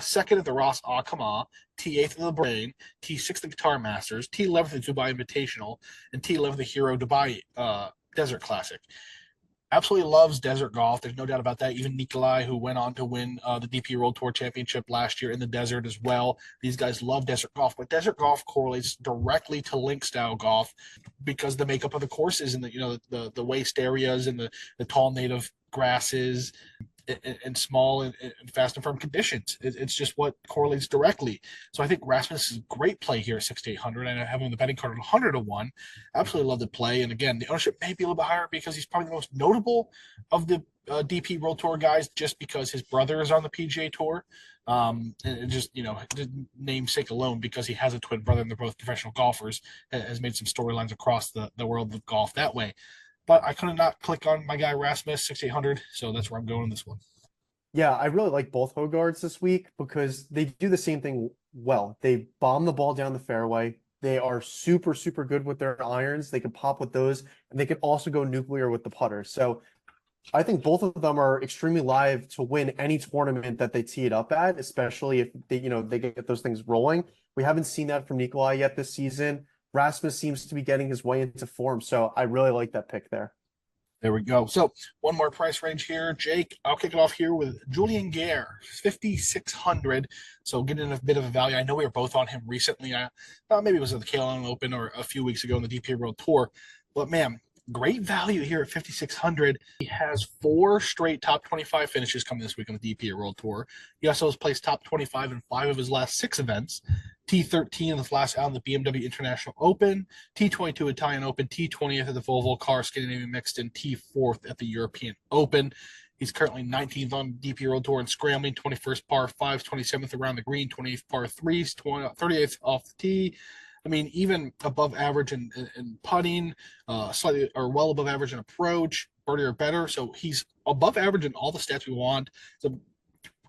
Speaker 1: second at the Ras Al Khaimah, T8th at the Bahrain, T6th at the Qatar Masters, T11th at Dubai Invitational, and T11th at the Hero Dubai Desert Classic. Absolutely loves desert golf. There's no doubt about that. Even Nikolai, who went on to win the DP World Tour Championship last year in the desert as well. These guys love desert golf, but desert golf correlates directly to link style golf because the makeup of the courses and the waste areas and the tall native grasses and small and fast and firm conditions. It's just what correlates directly. So I think Rasmus is a great play here at 6,800, and I have him in the betting card at 100 to 1. Absolutely love the play. And again, the ownership may be a little bit higher because he's probably the most notable of the DP World Tour guys just because his brother is on the PGA Tour. And just, namesake alone because he has a twin brother and they're both professional golfers has made some storylines across the world of golf that way. But I could not click on my guy Rasmus 6,800, so that's where I'm going on this one.
Speaker 2: Yeah, I really like both Højgaards this week because they do the same thing well. They bomb the ball down the fairway. They are super, super good with their irons. They can pop with those, and they can also go nuclear with the putter. So I think both of them are extremely live to win any tournament that they tee it up at, especially if they get those things rolling. We haven't seen that from Nikolai yet this season. Rasmus seems to be getting his way into form, so I really like that pick there.
Speaker 1: There we go. So one more price range here, Jake. I'll kick it off here with Julian Gare, 5,600. So getting a bit of a value. I know we were both on him recently. Maybe it was at the KLM Open or a few weeks ago in the DP World Tour. But man, great value here at 5,600. He has 4 straight top 25 finishes coming this week on the DP World Tour. He also has placed top 25 in 5 of his last 6 events. T13 in the last round of the BMW International Open, T22 Italian Open, T20th at the Volvo Car Scandinavian Mixed, and T4th at the European Open. He's currently 19th on DP World Tour in scrambling, 21st par 5s, 27th around the green, 28th par 3s, 38th off the tee. I mean, even above average in putting, slightly or well above average in approach, birdie or better. So he's above average in all the stats we want. So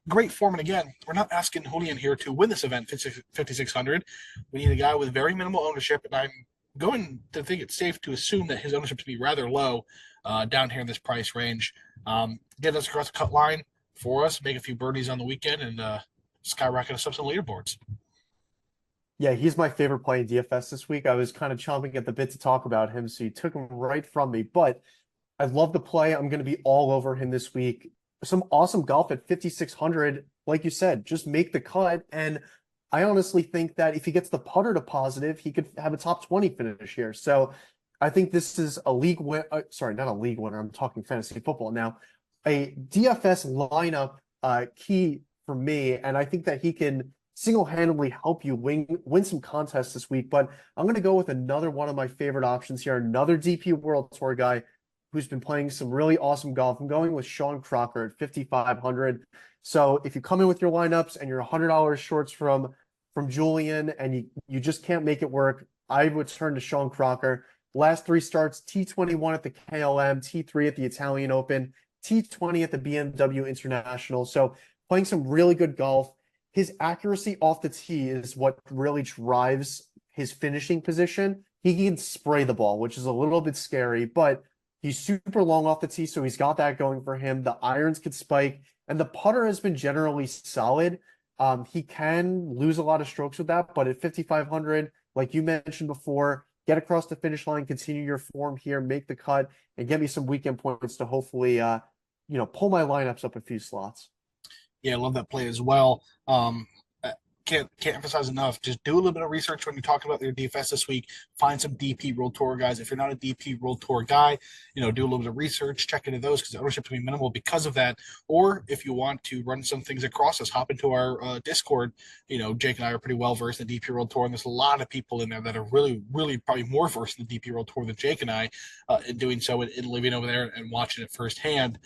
Speaker 1: great form. And again, we're not asking Julian here to win this event, 5,600. We need a guy with very minimal ownership, and I'm going to think it's safe to assume that his ownership to be rather low down here in this price range. Get us across the cut line for us, make a few birdies on the weekend, and skyrocket us up some leaderboards.
Speaker 2: Yeah, he's my favorite play in DFS this week. I was kind of chomping at the bit to talk about him, so you took him right from me. But I love the play. I'm going to be all over him this week. Some awesome golf at 5,600. Like you said, just make the cut. And I honestly think that if he gets the putter to positive, he could have a top 20 finish here. So I think this is a league win. Sorry, not a league winner. I'm talking fantasy football now. A DFS lineup key for me. And I think that he can single-handedly help you win some contests this week. But I'm going to go with another one of my favorite options here, another DP World Tour guy who's been playing some really awesome golf. I'm going with Sean Crocker at 5,500. So if you come in with your lineups and you're $100 shorts from Julian and you just can't make it work, I would turn to Sean Crocker. Last three starts, T21 at the KLM, T3 at the Italian Open, T20 at the BMW International. So playing some really good golf. His accuracy off the tee is what really drives his finishing position. He can spray the ball, which is a little bit scary, but he's super long off the tee, so he's got that going for him. The irons could spike, and the putter has been generally solid. He can lose a lot of strokes with that, but at 5,500, like you mentioned before, get across the finish line, continue your form here, make the cut, and get me some weekend points to hopefully, pull my lineups up a few slots.
Speaker 1: Yeah, I love that play as well. Can't emphasize enough. Just do a little bit of research when you're talking about your DFS this week. Find some DP World Tour guys. If you're not a DP World Tour guy, do a little bit of research, check into those because the ownership will be minimal because of that. Or if you want to run some things across us, hop into our Discord. Jake and I are pretty well versed in the DP World Tour, and there's a lot of people in there that are really, really probably more versed in the DP World Tour than Jake and I, in doing so and living over there and watching it firsthand.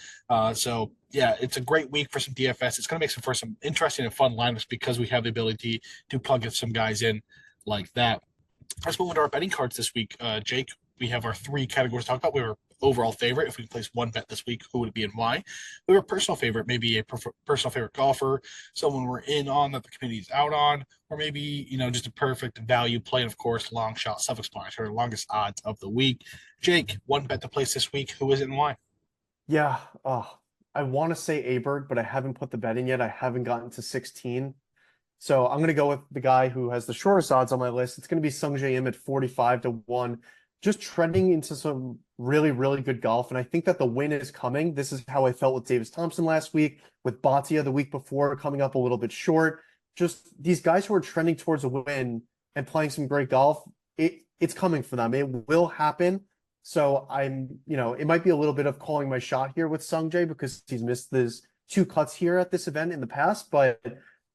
Speaker 1: So yeah, it's a great week for some DFS. It's going to make for some interesting and fun lineups because we have the ability to plug some guys in like that. Let's move into our betting cards this week. Jake, we have our three categories to talk about. We have our overall favorite. If we can place one bet this week, who would it be and why? We have a personal favorite, maybe a personal favorite golfer, someone we're in on that the community's out on, or maybe, just a perfect value play. And of course, long shot, self-explanatory, longest odds of the week. Jake, one bet to place this week. Who is it and why?
Speaker 2: Yeah, I want to say Aberg, but I haven't put the bet in yet. I haven't gotten to 16. So I'm going to go with the guy who has the shortest odds on my list. It's going to be Sungjae Im at 45 to 1, just trending into some really, really good golf. And I think that the win is coming. This is how I felt with Davis Thompson last week, with Bhatia the week before, coming up a little bit short. Just these guys who are trending towards a win and playing some great golf, it's coming for them. It will happen. So it might be a little bit of calling my shot here with Sungjae because he's missed his two cuts here at this event in the past, but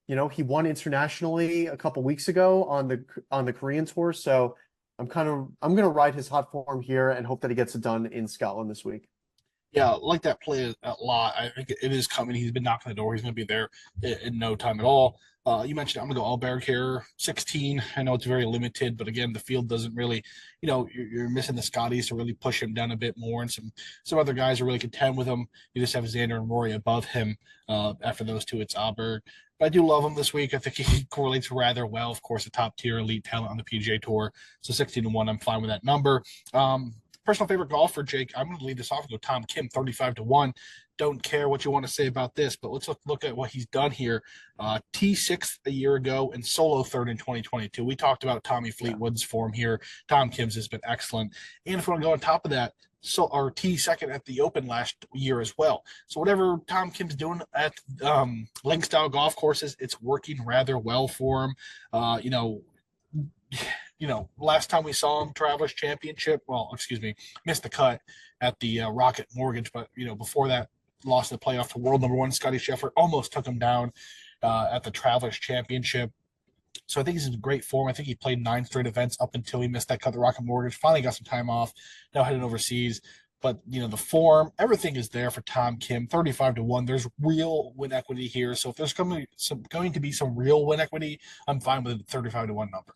Speaker 2: he won internationally a couple weeks ago on the Korean tour. So I'm gonna ride his hot form here and hope that he gets it done in Scotland this week.
Speaker 1: Yeah, I like that play a lot. I think it is coming. He's been knocking the door. He's going to be there in no time at all. You mentioned I'm going to go Alberg here, 16. I know it's very limited, but again, the field doesn't really, you're missing the Scotties to really push him down a bit more, and some other guys are really contend with him. You just have Xander and Rory above him. After those two, it's Alberg. But I do love him this week. I think he correlates rather well. Of course, a top tier elite talent on the PGA Tour. So 16 to 1, I'm fine with that number. Personal favorite golfer, Jake. I'm going to lead this off and go Tom Kim, 35 to 1. Don't care what you want to say about this, but let's look at what he's done here. T6 a year ago and solo third in 2022. We talked about Tommy Fleetwood's form here. Tom Kim's has been excellent. And if we want to go on top of that, our T second at the Open last year as well. So whatever Tom Kim's doing at link style golf courses, it's working rather well for him. Last time we saw him, Travelers Championship, missed the cut at the Rocket Mortgage, but, before that, lost the playoff to world number one, Scotty Scheffler, almost took him down at the Travelers Championship. So I think he's in great form. I think he played 9 straight events up until he missed that cut, the Rocket Mortgage, finally got some time off, now heading overseas. But, the form, everything is there for Tom Kim, 35 to 1. There's real win equity here. So if there's going to be some real win equity, I'm fine with a 35 to 1 number.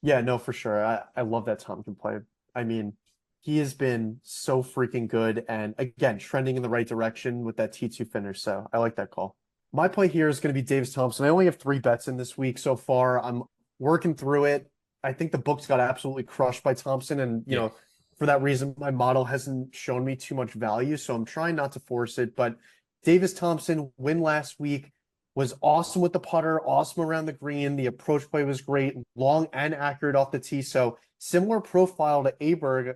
Speaker 2: Yeah, no, for sure. I love that Tom can play. I mean, he has been so freaking good and again, trending in the right direction with that T2 finish. So I like that call. My play here is going to be Davis Thompson. I only have 3 bets in this week so far. I'm working through it. I think the books got absolutely crushed by Thompson. And, for that reason, my model hasn't shown me too much value. So I'm trying not to force it. But Davis Thompson win last week. Was awesome with the putter, awesome around the green. The approach play was great, long and accurate off the tee. So similar profile to Aberg.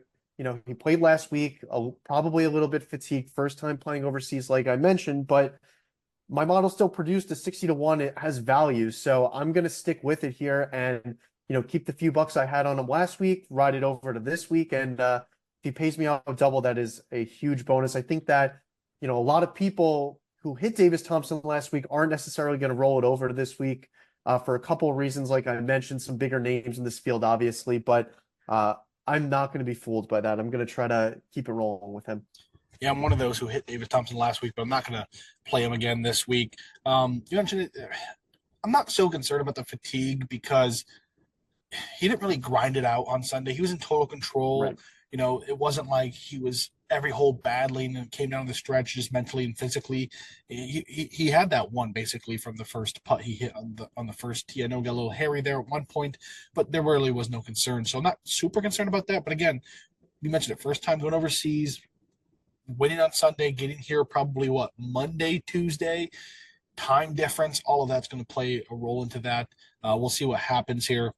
Speaker 2: He played last week, probably a little bit fatigued, first time playing overseas, like I mentioned, but my model still produced a 60 to 1. It has value. So I'm going to stick with it here and, keep the few bucks I had on him last week, ride it over to this week. And if he pays me out double, that is a huge bonus. I think that, a lot of people who hit Davis Thompson last week aren't necessarily going to roll it over to this week. for a couple of reasons. Like I mentioned, some bigger names in this field, obviously, but I'm not going to be fooled by that. I'm going to try to keep it rolling with him.
Speaker 1: Yeah, I'm one of those who hit Davis Thompson last week, but I'm not going to play him again this week. You mentioned it. I'm not so concerned about the fatigue because he didn't really grind it out on Sunday. He was in total control.
Speaker 2: Right.
Speaker 1: It wasn't like he was every hole battling and came down the stretch just mentally and physically. He had that one basically from the first putt he hit on the first tee. I know he got a little hairy there at one point, but there really was no concern. So I'm not super concerned about that. But again, you mentioned it, first time going overseas, winning on Sunday, getting here probably what, Monday, Tuesday, time difference, all of that's going to play a role into that. We'll see what happens here.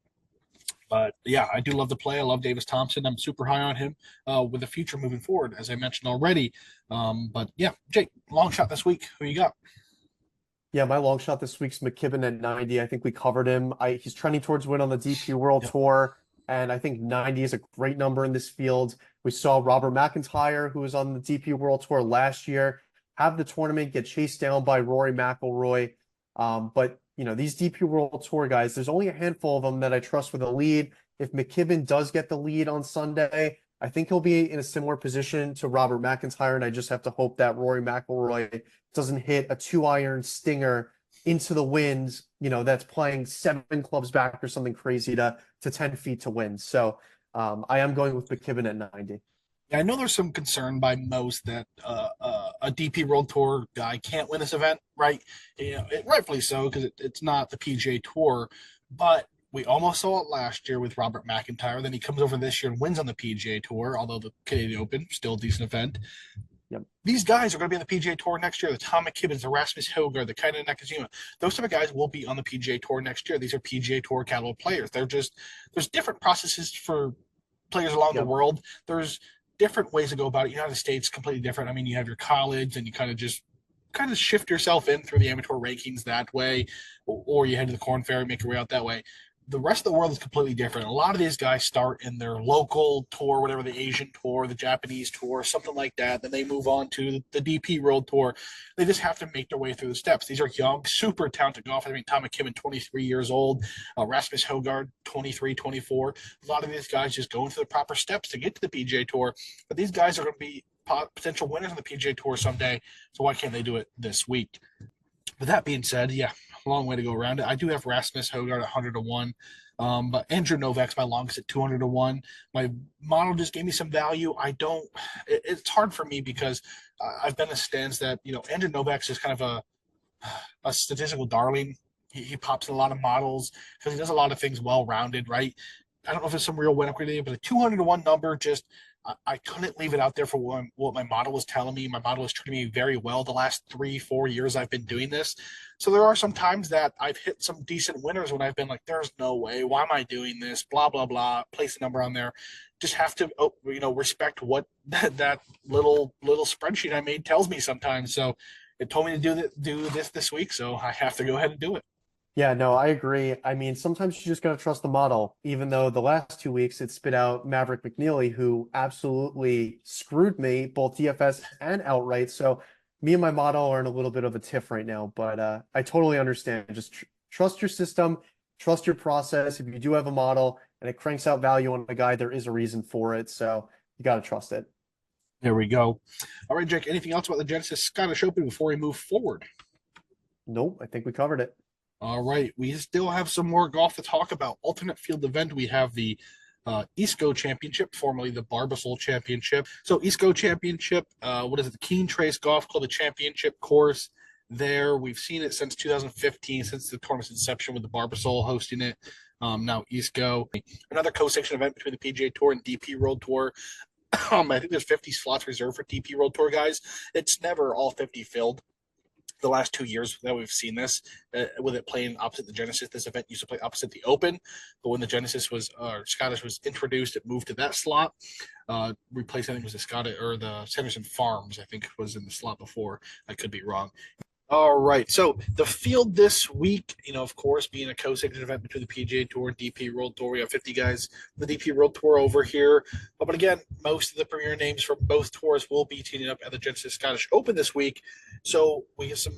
Speaker 1: But yeah, I do love the play. I love Davis Thompson. I'm super high on him with the future moving forward, as I mentioned already. But yeah, Jake, long shot this week. Who you got?
Speaker 2: Yeah, my long shot this week's McKibben at 90. I think we covered him. He's trending towards win on the DP World
Speaker 1: Yep.
Speaker 2: Tour, and I think 90 is a great number in this field. We saw Robert McIntyre, who was on the DP World Tour last year, have the tournament get chased down by Rory McIlroy. But these DP World Tour guys, there's only a handful of them that I trust with a lead. If McKibben does get the lead on Sunday, I think he'll be in a similar position to Robert McIntyre, and I just have to hope that Rory McIlroy doesn't hit a 2-iron stinger into the wind, that's playing 7 clubs back or something crazy to 10 feet to win. So I am going with McKibben at 90.
Speaker 1: Yeah, I know there's some concern by most that a DP World Tour guy can't win this event, right? Rightfully so, because it's not the PGA Tour. But we almost saw it last year with Robert McIntyre. Then he comes over this year and wins on the PGA Tour, although the Canadian Open, still a decent event.
Speaker 2: Yep.
Speaker 1: These guys are going to be on the PGA Tour next year. The Tom McKibbins, the Rasmus Højgaard, the Kaita Nakajima, those type of guys will be on the PGA Tour next year. These are PGA Tour caliber players. There's different processes for players along the
Speaker 2: Yep.
Speaker 1: world. There's different ways to go about it. United States completely different. I mean, you have your college, and you kind of shift yourself in through the amateur rankings that way, or you head to the Corn Ferry, make your way out that way. The rest of the world is completely different. A lot of these guys start in their local tour, whatever, the Asian tour, the Japanese tour, something like that. Then they move on to the DP World Tour. They just have to make their way through the steps. These are young, super talented golfers. I mean, Tom McKibben, 23 years old, Rasmus Højgaard, 23, 24. A lot of these guys just going through the proper steps to get to the PGA Tour. But these guys are going to be potential winners on the PGA Tour someday. So why can't they do it this week? With that being said, yeah, a long way to go around it. I do have Rasmus Højgaard at 100 to 1. But Andrew Novak's my longest at 200 to 1. My model just gave me some value. It's hard for me because I've been in a stance that, Andrew Novak's just kind of a statistical darling. He pops in a lot of models because he does a lot of things well rounded, right? I don't know if it's some real win equity, but a 200 to 1 number I couldn't leave it out there for what my model was telling me. My model was treating me very well the last 3-4 years I've been doing this. So there are some times that I've hit some decent winners when I've been like, there's no way. Why am I doing this? Blah, blah, blah. Place a number on there. Just have to, respect what that little spreadsheet I made tells me sometimes. So it told me to do this week. So I have to go ahead and do it.
Speaker 2: Yeah, no, I agree. I mean, sometimes you just got to trust the model, even though the last 2 weeks it spit out Maverick McNeely, who absolutely screwed me, both DFS and outright. So me and my model are in a little bit of a tiff right now, but I totally understand. Just trust your system, trust your process. If you do have a model and it cranks out value on a guy, there is a reason for it. So you got to trust it.
Speaker 1: There we go. All right, Jake, anything else about the Genesis Scottish Open before we move forward?
Speaker 2: Nope, I think we covered it.
Speaker 1: All right, we still have some more golf to talk about. Alternate field event, we have the Eastco Championship, formerly the Barbasol Championship. So Eastco Championship, what is it? The Keene Trace Golf Club, the championship course there. We've seen it since 2015, since the tournament's inception with the Barbasol hosting it. Now Eastco, another co-section event between the PGA Tour and DP World Tour. I think there's 50 slots reserved for DP World Tour guys. It's never all 50 filled. The last 2 years that we've seen this, with it playing opposite the Genesis, this event used to play opposite the Open, but when the Genesis Scottish was introduced, it moved to that slot. Replaced, I think, was the Scottish or the Sanderson Farms, I think, was in the slot before. I could be wrong. All right, so the field this week, of course, being a co-sanctioned event between the PGA Tour and DP World Tour, we have 50 guys from the DP World Tour over here. But again, most of the premier names from both tours will be teaming up at the Genesis Scottish Open this week. So we have some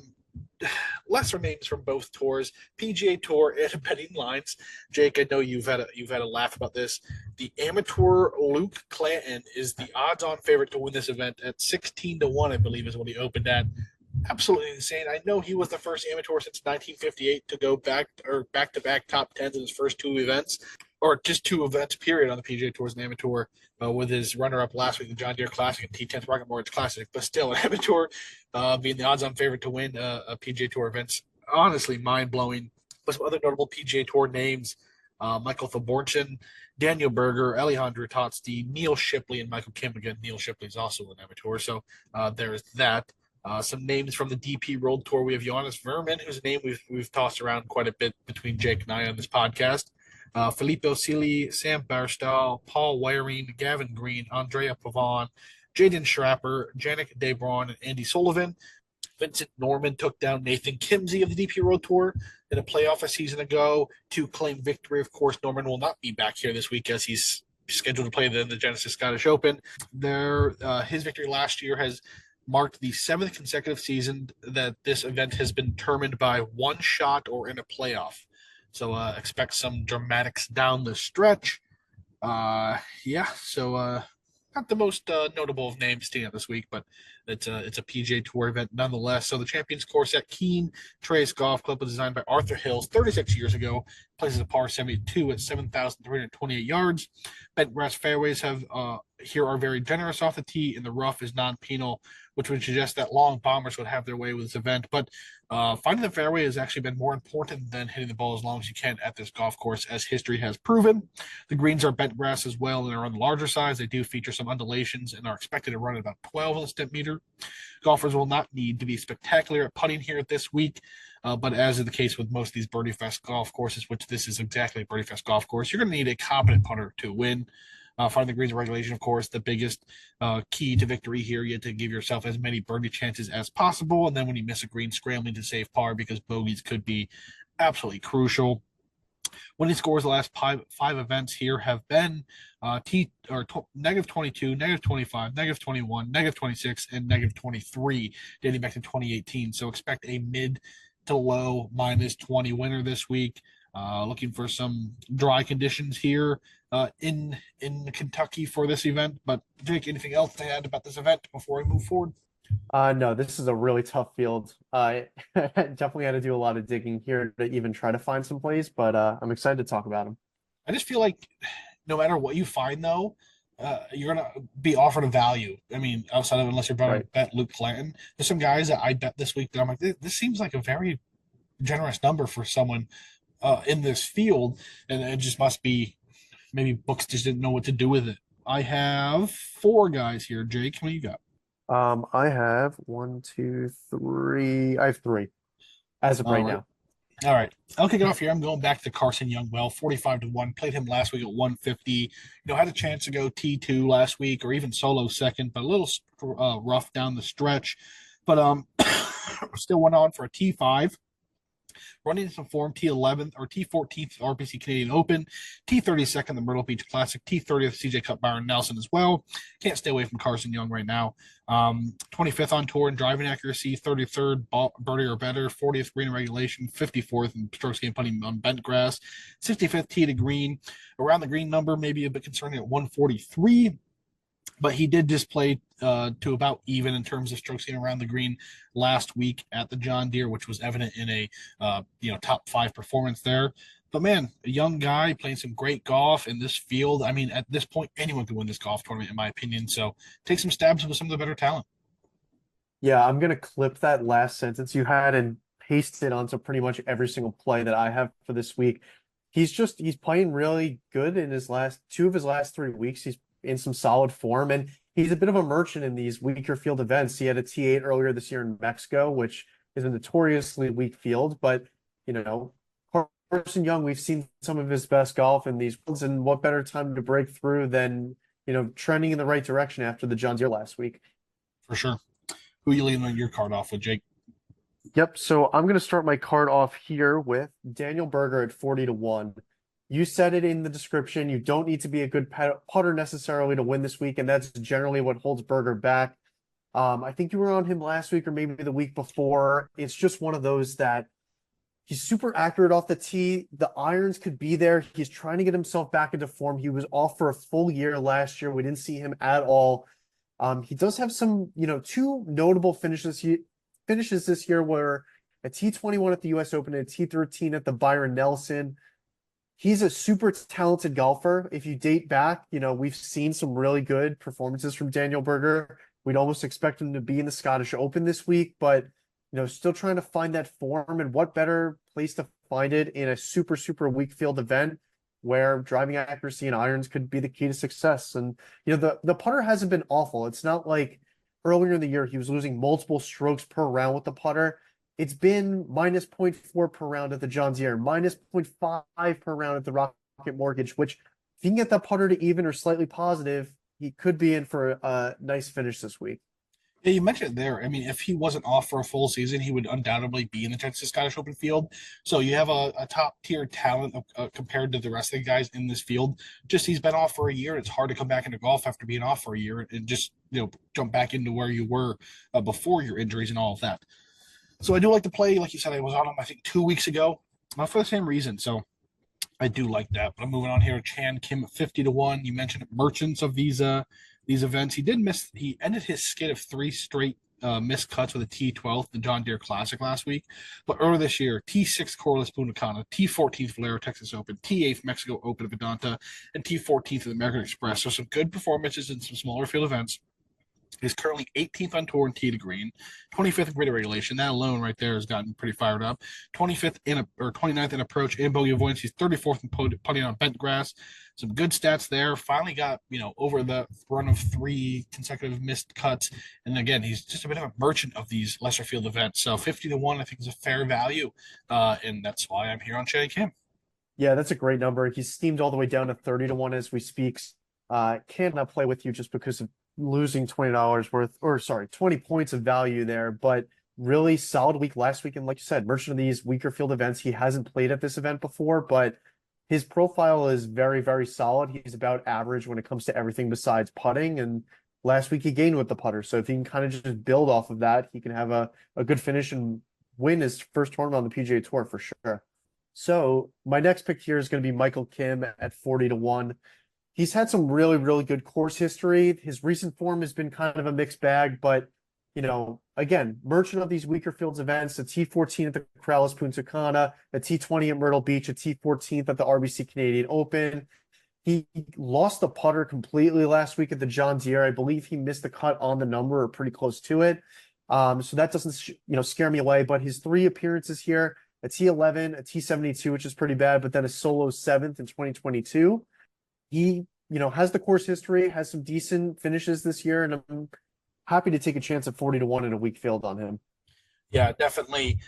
Speaker 1: lesser names from both tours, PGA Tour and betting lines. Jake, I know you've had a laugh about this. The amateur Luke Clanton is the odds-on favorite to win this event at 16-1, I believe, is what he opened at. Absolutely insane. I know he was the first amateur since 1958 to go back to back top tens in his first two events, or just two events period on the PGA Tour as an amateur, with his runner-up last week, the John Deere Classic and T10th Rocket Mortgage Classic. But still, an amateur being the odds-on favorite to win a PGA Tour event's honestly mind-blowing. But some other notable PGA Tour names: Michael Thorbjornsen, Daniel Berger, Alejandro Totsti, Neil Shipley, and Michael Kim. Again, Neil Shipley is also an amateur, so there's that. Some names from the DP World Tour. We have Johannes Verman, whose name we've tossed around quite a bit between Jake and I on this podcast. Filippo Sealy, Sam Bairstow, Paul Waring, Gavin Green, Andrea Pavon, Jaden Schrapper, Jannik Debron, and Andy Sullivan. Vincent Norman took down Nathan Kimsey of the DP World Tour in a playoff a season ago to claim victory. Of course, Norman will not be back here this week as he's scheduled to play the Genesis Scottish Open. His victory last year has marked the 7th consecutive season that this event has been determined by one shot or in a playoff. So expect some dramatics down the stretch. So not the most notable of names staying out this week, but it's a PGA Tour event nonetheless. So the Champions Course at Keene Trace Golf Club was designed by Arthur Hills 36 years ago. Places a par 72 at 7,328 yards. Bent grass fairways here are very generous off the tee, and the rough is non-penal, which would suggest that long bombers would have their way with this event. But finding the fairway has actually been more important than hitting the ball as long as you can at this golf course, as history has proven. The greens are bent grass as well, and are on the larger size. They do feature some undulations and are expected to run at about 12 on the stimp meter. Golfers will not need to be spectacular at putting here this week, but as is the case with most of these Birdie Fest golf courses, which this is exactly a Birdie Fest golf course, you're going to need a competent putter to win. Finding the greens of regulation, of course, the biggest key to victory here. You have to give yourself as many birdie chances as possible, and then when you miss a green, scrambling to save par because bogeys could be absolutely crucial. Winning scores the last five events here have been negative 22, negative 25, negative 21, negative 26, and negative 23, dating back to 2018. So expect a mid to low minus 20 winner this week. Looking for some dry conditions here in Kentucky for this event. But Jake, anything else to add about this event before we move forward?
Speaker 2: No, this is a really tough field. I definitely had to do a lot of digging here to even try to find some plays, but I'm excited to talk about them.
Speaker 1: I just feel like no matter what you find, though, you're gonna be offered a value. I mean, outside of unless you're about to bet Luke Clanton, there's some guys that I bet this week that I'm like, this seems like a very generous number for someone in this field, and it just must be maybe books just didn't know what to do with it. I have 4 guys here. Jake, what do you got?
Speaker 2: I have 1, 2, 3. I have 3 as of right now.
Speaker 1: All right. I'll kick it off here. I'm going back to Carson Youngwell, 45-1. Played him last week at 150. Had a chance to go T2 last week or even solo second, but a little rough down the stretch. But still went on for a T5. Running some form, T11th or T14th RBC Canadian Open, T32nd the Myrtle Beach Classic, T30th CJ Cup Byron Nelson as well. Can't stay away from Carson Young right now. 25th on tour in driving accuracy, 33rd birdie or better, 40th green regulation, 54th in strokes gained putting on bent grass, 65th tee to green. Around the green number, maybe a bit concerning at 143. But he did just play to about even in terms of strokes gained around the green last week at the John Deere, which was evident in a top 5 performance there. But man, a young guy playing some great golf in this field. I mean, at this point, anyone could win this golf tournament, in my opinion. So take some stabs with some of the better talent.
Speaker 2: Yeah, I'm gonna clip that last sentence you had and paste it onto pretty much every single play that I have for this week. He's playing really good in his last 2 of his last 3 weeks. He's in some solid form, and he's a bit of a merchant in these weaker field events. He had a T8 earlier this year in Mexico, which is a notoriously weak field, but Carson Young, we've seen some of his best golf in these ones, and what better time to break through than trending in the right direction after the John Deere last week.
Speaker 1: For sure. Who are you leading on your card off with, Jake?
Speaker 2: Yep, so I'm going to start my card off here with Daniel Berger at 40-1. You said it in the description. You don't need to be a good putter necessarily to win this week, and that's generally what holds Berger back. I think you were on him last week or maybe the week before. It's just one of those that he's super accurate off the tee. The irons could be there. He's trying to get himself back into form. He was off for a full year last year. We didn't see him at all. He does have some, two notable finishes this year where a T21 at the US Open and a T13 at the Byron Nelson. He's a super talented golfer. If you date back, we've seen some really good performances from Daniel Berger. We'd almost expect him to be in the Scottish Open this week, but still trying to find that form. And what better place to find it in a super, super weak field event where driving accuracy and irons could be the key to success. And the putter hasn't been awful. It's not like earlier in the year he was losing multiple strokes per round with the putter. It's been minus 0.4 per round at the John Deere, minus 0.5 per round at the Rocket Mortgage, which if you can get that putter to even or slightly positive, he could be in for a nice finish this week.
Speaker 1: Yeah, you mentioned it there. I mean, if he wasn't off for a full season, he would undoubtedly be in the Texas Scottish Open field. So you have a top tier talent compared to the rest of the guys in this field. Just he's been off for a year. It's hard to come back into golf after being off for a year and just jump back into where you were before your injuries and all of that. So I do like to play, like you said, I was on him I think 2 weeks ago, not for the same reason. So I do like that. But I'm moving on here. Chan Kim at 50-1. You mentioned merchants of these events. He did miss. He ended his skid of three straight missed cuts with a T12, the John Deere Classic last week. But earlier this year, T6 Corliss Punta Cana, T14th Valero Texas Open, T8th Mexico Open of Vedanta, and T14th of the American Express. So some good performances in some smaller field events. He's currently 18th on tour in tee to green, 25th in grid regulation. That alone right there has gotten pretty fired up. 25th or 29th in approach and bogey avoidance. He's 34th in putting on bent grass. Some good stats there. Finally got, over the run of 3 consecutive missed cuts. And again, he's just a bit of a merchant of these lesser field events. So 50-1, I think, is a fair value. And that's why I'm here on Shay Kim.
Speaker 2: Yeah, that's a great number. He's steamed all the way down to 30-1 as we speak. Cannot play with you just because of losing $20 worth, or sorry, 20 points of value there, but really solid week last week. And like you said, merchant of these weaker field events. He hasn't played at this event before, but his profile is very, very solid. He's about average when it comes to everything besides putting. And last week he gained with the putter. So if he can kind of just build off of that, he can have a good finish and win his first tournament on the PGA Tour for sure. So my next pick here is going to be Michael Kim at 40-1. He's had some really, really good course history. His recent form has been kind of a mixed bag, but again, merchant of these weaker fields events, a T14 at the Corrales Punta Cana, a T20 at Myrtle Beach, a T14th at the RBC Canadian Open. He lost the putter completely last week at the John Deere. I believe he missed the cut on the number or pretty close to it. So that doesn't, scare me away, but his 3 appearances here, a T11, a T72, which is pretty bad, but then a solo 7th in 2022. He, has the course history, has some decent finishes this year, and I'm happy to take a chance at 40-1 in a weak field on him.
Speaker 1: Yeah, definitely.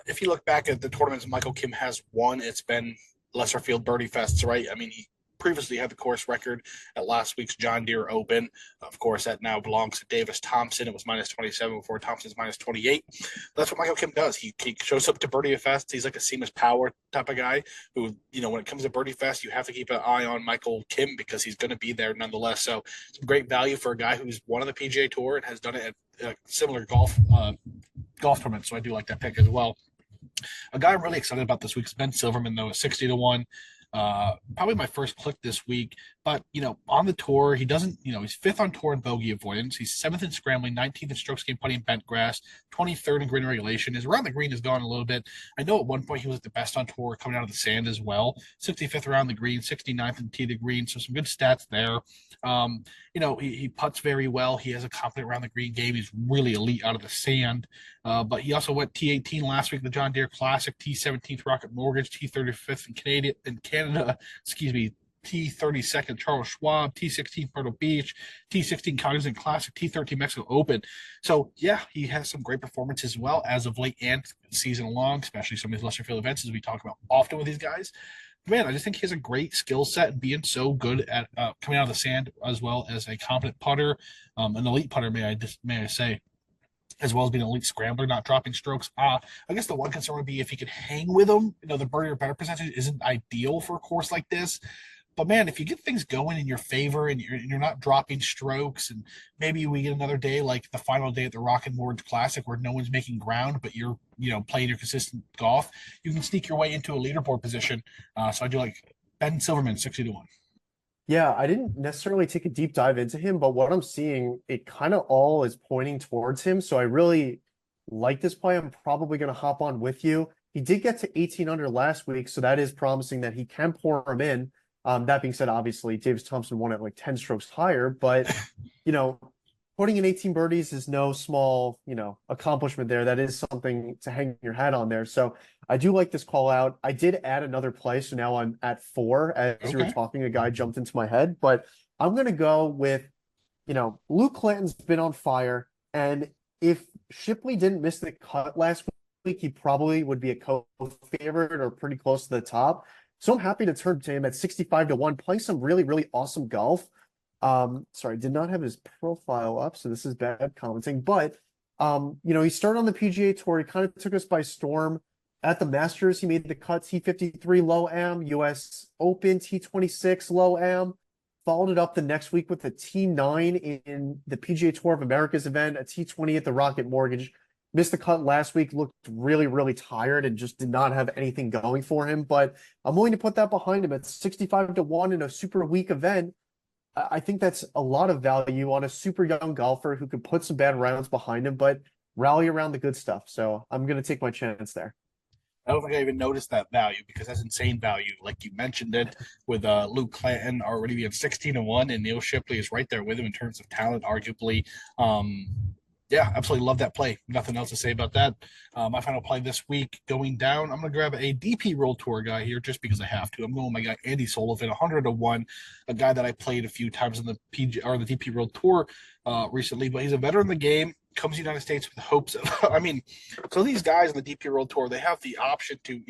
Speaker 1: If you look back at the tournaments Michael Kim has won, it's been lesser field birdie fests, right? I mean, he previously had the course record at last week's John Deere Open. Of course, that now belongs to Davis Thompson. It was minus 27 before Thompson's minus 28. That's what Michael Kim does. He shows up to birdie fest. He's like a Seamus Power type of guy who, when it comes to birdie fest, you have to keep an eye on Michael Kim because he's going to be there nonetheless. So some great value for a guy who's won on the PGA Tour and has done it at similar golf tournaments. So I do like that pick as well. A guy I'm really excited about this week is Ben Silverman, though, at 60-1. Probably my first click this week, but on the tour, he doesn't, he's 5th on tour in bogey avoidance. He's 7th in scrambling, 19th in strokes gained putting bent grass, 23rd in green regulation. His around the green has gone a little bit. I know at one point he was the best on tour coming out of the sand as well. 65th around the green, 69th in tee to green. So some good stats there. He putts very well. He has a confident around the green game. He's really elite out of the sand. But he also went T18 last week, the John Deere Classic, T17th Rocket Mortgage, T35th in Canada, T32nd Charles Schwab, T16 Myrtle Beach, T16 Cognizant Classic, T13 Mexico Open. So yeah, he has some great performances as well as of late and season long, especially some of these lesser field events as we talk about often with these guys. Man, I just think he has a great skill set and being so good at coming out of the sand as well as a competent putter, an elite putter, may I say, as well as being an elite scrambler, not dropping strokes. I guess the one concern would be if he could hang with them. The birdie or better percentage isn't ideal for a course like this, But man, if you get things going in your favor and you're not dropping strokes, and maybe we get another day like the final day at the Rock and Mortgage Classic where no one's making ground, but you're playing your consistent golf, you can sneak your way into a leaderboard position. So I do like Ben Silverman 60 to 1.
Speaker 2: Yeah, I didn't necessarily take a deep dive into him, but what I'm seeing, it kind of all is pointing towards him. So I really like this play. I'm probably going to hop on with you. He did get to 18 under last week, so that is promising that he can pour him in. That being said, obviously, Davis Thompson won at like 10 strokes higher, but you know, putting in 18 birdies is no small, accomplishment there. That is something to hang your hat on there. So I do like this call out. I did add another play, so now I'm at 4. As you were
Speaker 1: Okay.
Speaker 2: talking, a guy jumped into my head, but I'm gonna go with, Luke Clanton's been on fire, and if Shipley didn't miss the cut last week, he probably would be a co-favorite or pretty close to the top. So I'm happy to turn to him at 65 to 1, playing some really, really awesome golf. Sorry, did not have his profile up, so this is bad commenting. But he started on the PGA Tour. He kind of took us by storm. At the Masters, he made the cut T53 low am, US Open T26 low am. Followed it up the next week with a T9 in the PGA Tour of America's event, a T20 at the Rocket Mortgage. Missed the cut last week, looked really, really tired and just did not have anything going for him. But I'm willing to put that behind him at 65 to 1 in a super weak event. I think that's a lot of value on a super young golfer who could put some bad rounds behind him, but rally around the good stuff. So I'm going to take my chance there.
Speaker 1: I don't think I even noticed that value because that's insane value. Like you mentioned it with Luke Clanton already being 16 to 1, and Neil Shipley is right there with him in terms of talent, arguably. Yeah, absolutely love that play. Nothing else to say about that. My final play this week going down. I'm going to grab a DP World Tour guy here just because I have to. I'm going with my guy Andy Sullivan, 100 to 1, a guy that I played a few times in the PG or the DP World Tour recently, but he's a veteran in the game. Comes to the United States with hopes of, I mean, so these guys in the DP World Tour, they have the option to,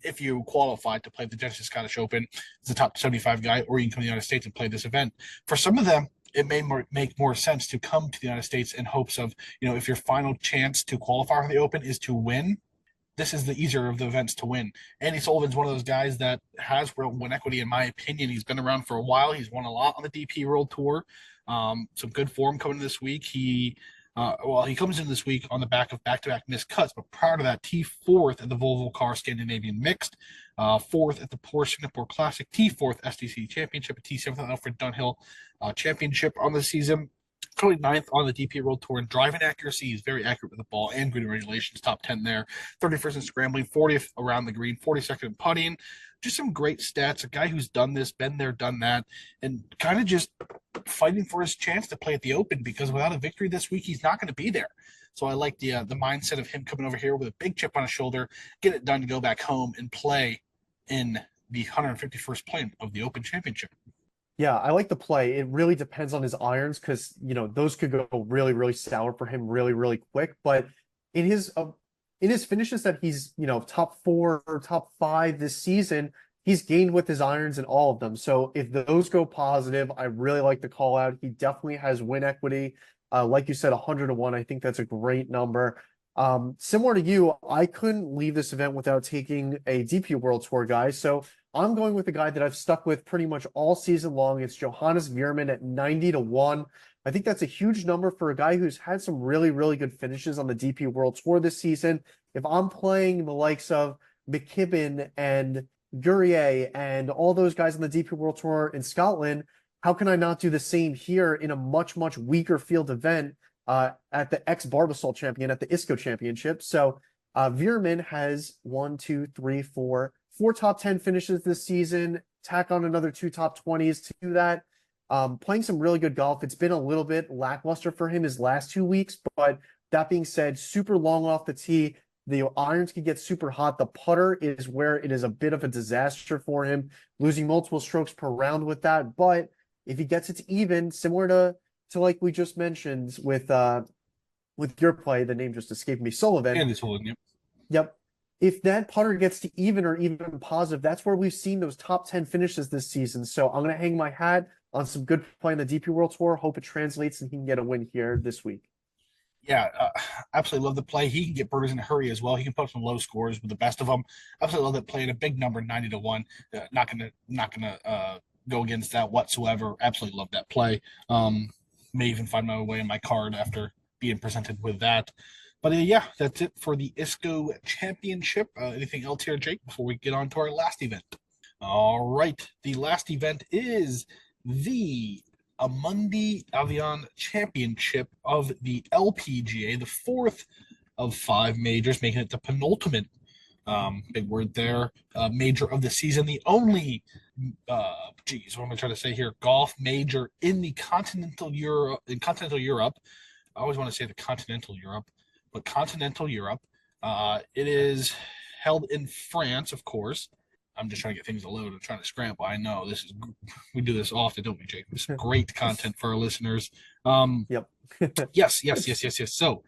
Speaker 1: if you qualify to play the Genesis Scottish Open as a top 75 guy, or you can come to the United States and play this event. For some of them, it may make more sense to come to the United States in hopes of, if your final chance to qualify for the Open is to win, this is the easier of the events to win. Andy Sullivan's one of those guys that has real win equity, in my opinion. He's been around for a while. He's won a lot on the DP World Tour. Some good form coming this week. He comes in this week on the back of back-to-back missed cuts, but prior to that, T4th at the Volvo Car Scandinavian Mixed, 4th at the Porsche Singapore Classic, T4th STC Championship, T7th at Alfred Dunhill Championship on the season. Currently 9th on the DP World Tour, and driving accuracy is very accurate with the ball and green regulations, top 10 there. 31st in scrambling, 40th around the green, 42nd in putting. Just some great stats. A guy who's done this, been there, done that, and kind of just fighting for his chance to play at the Open, because without a victory this week, he's not going to be there. So I like the mindset of him coming over here with a big chip on his shoulder, get it done to go back home and play in the 151st play of the Open Championship.
Speaker 2: Yeah, I like the play. It really depends on his irons because, those could go really, really sour for him really, really quick. But in his finishes that he's, top 4 or top 5 this season, he's gained with his irons in all of them. So if those go positive, I really like the call out. He definitely has win equity. Like you said, 100 to 1. I think that's a great number. Similar to you, I couldn't leave this event without taking a DP World Tour guy. So I'm going with the guy that I've stuck with pretty much all season long. It's Johannes Veerman at 90 to 1. I think that's a huge number for a guy who's had some really, really good finishes on the DP World Tour this season. If I'm playing the likes of McKibben and Guerrier and all those guys on the DP World Tour in Scotland, how can I not do the same here in a much, much weaker field event at the ex-Barbasol champion at the ISCO championship? So Veerman has 4 top 10 finishes this season, tack on another 2 top 20s to that. Playing some really good golf. It's been a little bit lackluster for him his last 2 weeks, but that being said, super long off the tee. The irons can get super hot. The putter is where it is a bit of a disaster for him, losing multiple strokes per round with that. But if he gets it even, similar to like we just mentioned with your play, the name just escaped me, Sullivan.
Speaker 1: And this whole, yep.
Speaker 2: Yep. If that putter gets to even or even positive, that's where we've seen those top 10 finishes this season. So I'm going to hang my hat on some good play in the DP World Tour. Hope it translates and he can get a win here this week.
Speaker 1: Yeah, absolutely love the play. He can get birders in a hurry as well. He can put up some low scores with the best of them. Absolutely love that play at a big number, 90-1. Not gonna go against that whatsoever. Absolutely love that play. May even find my way in my card after being presented with that. But yeah, that's it for the ISCO Championship. Anything else here, Jake, before we get on to our last event? All right, the last event is the Amundi Avion Championship of the LPGA, the fourth of five majors, making it the penultimate, big word there, major of the season. The only, what am I trying to say here? Golf major in the continental Europe. I always want to say the continental Europe, but continental Europe. It is held in France, of course. I'm just trying to get things to load. I'm trying to scramble. I know we do this often, don't we, Jake? This is great content for our listeners.
Speaker 2: Yep.
Speaker 1: Yes. So,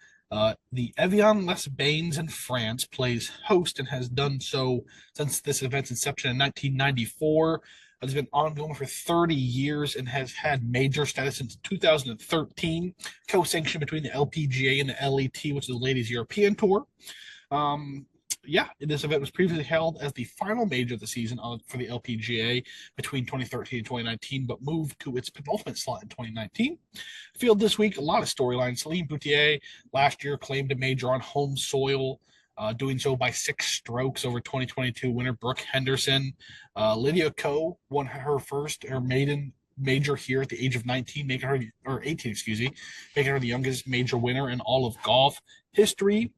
Speaker 1: the Evian Les Bains in France plays host and has done so since this event's inception in 1994. It's been ongoing for 30 years and has had major status since 2013, co-sanctioned between the LPGA and the LET, which is the Ladies European Tour. This event was previously held as the final major of the season for the LPGA between 2013 and 2019, but moved to its penultimate slot in 2019. Field this week, a lot of storylines. Celine Boutier last year claimed a major on home soil, doing so by 6 strokes over 2022 winner Brooke Henderson. Lydia Ko won her maiden major here at the age of 19, making her, or 18, excuse me, making her the youngest major winner in all of golf history.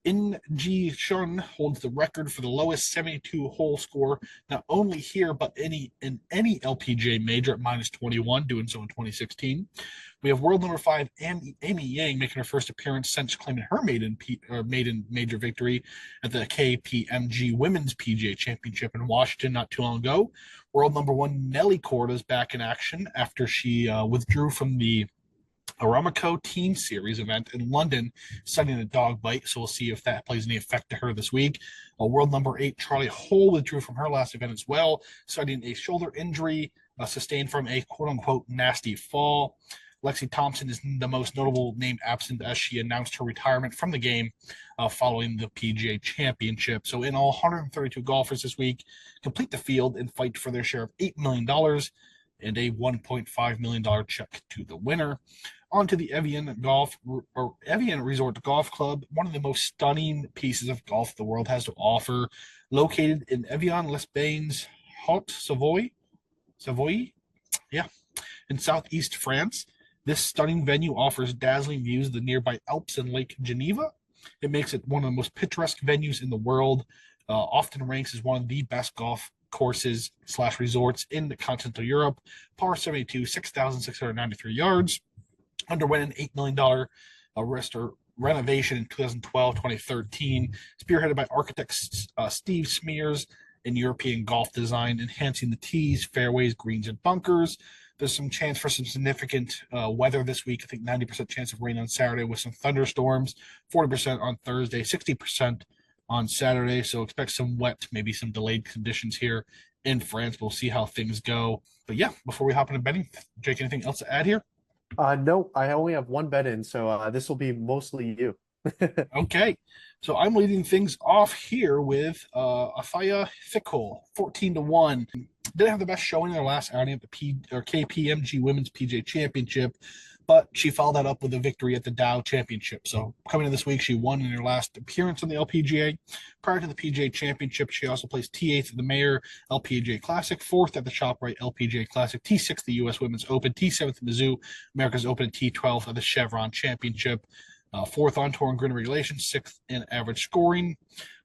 Speaker 1: In-Gee Chun holds the record for the lowest 72-hole score, not only here, but in any LPGA major at -21, doing so in 2016. We have world number 5, Amy Yang, making her first appearance since claiming her maiden major victory at the KPMG Women's PGA Championship in Washington not too long ago. World number 1, Nelly Korda, is back in action after she withdrew from the Aramco Team Series event in London, citing a dog bite. So we'll see if that plays any effect to her this week. World number 8, Charlie Hole, withdrew from her last event as well, citing a shoulder injury sustained from a quote-unquote nasty fall. Lexi Thompson is the most notable name absent as she announced her retirement from the game following the PGA Championship. So in all, 132 golfers this week complete the field and fight for their share of $8 million and a $1.5 million check to the winner. On to the Evian Resort Golf Club, one of the most stunning pieces of golf the world has to offer. Located in Evian Les Bains, Haute-Savoie, in southeast France. This stunning venue offers dazzling views of the nearby Alps and Lake Geneva. It makes it one of the most picturesque venues in the world, often ranks as one of the best golf courses / resorts in the continental Europe. Par 72, 6,693 yards. Underwent an $8 million renovation in 2012-2013, spearheaded by architect Steve Smears in European golf design, enhancing the tees, fairways, greens, and bunkers. There's some chance for some significant weather this week. I think 90% chance of rain on Saturday with some thunderstorms, 40% on Thursday, 60% on Saturday. So expect some wet, maybe some delayed conditions here in France. We'll see how things go. But yeah, before we hop into betting, Jake, anything else to add here?
Speaker 2: No, I only have one bet in, so this will be mostly you.
Speaker 1: Okay, so I'm leading things off here with Afia Fickle, 14-1. Didn't have the best showing in their last outing at the KPMG Women's PGA Championship, but she followed that up with a victory at the Dow Championship. So coming in this week, she won in her last appearance on the LPGA. Prior to the PGA Championship, she also placed T8th at the Mayor LPGA Classic, 4th at the ShopRite LPGA Classic, T6th at the U.S. Women's Open, T7th at Mizzou America's Open, and T12th at the Chevron Championship. 4th on tour in green regulation, 6th in average scoring,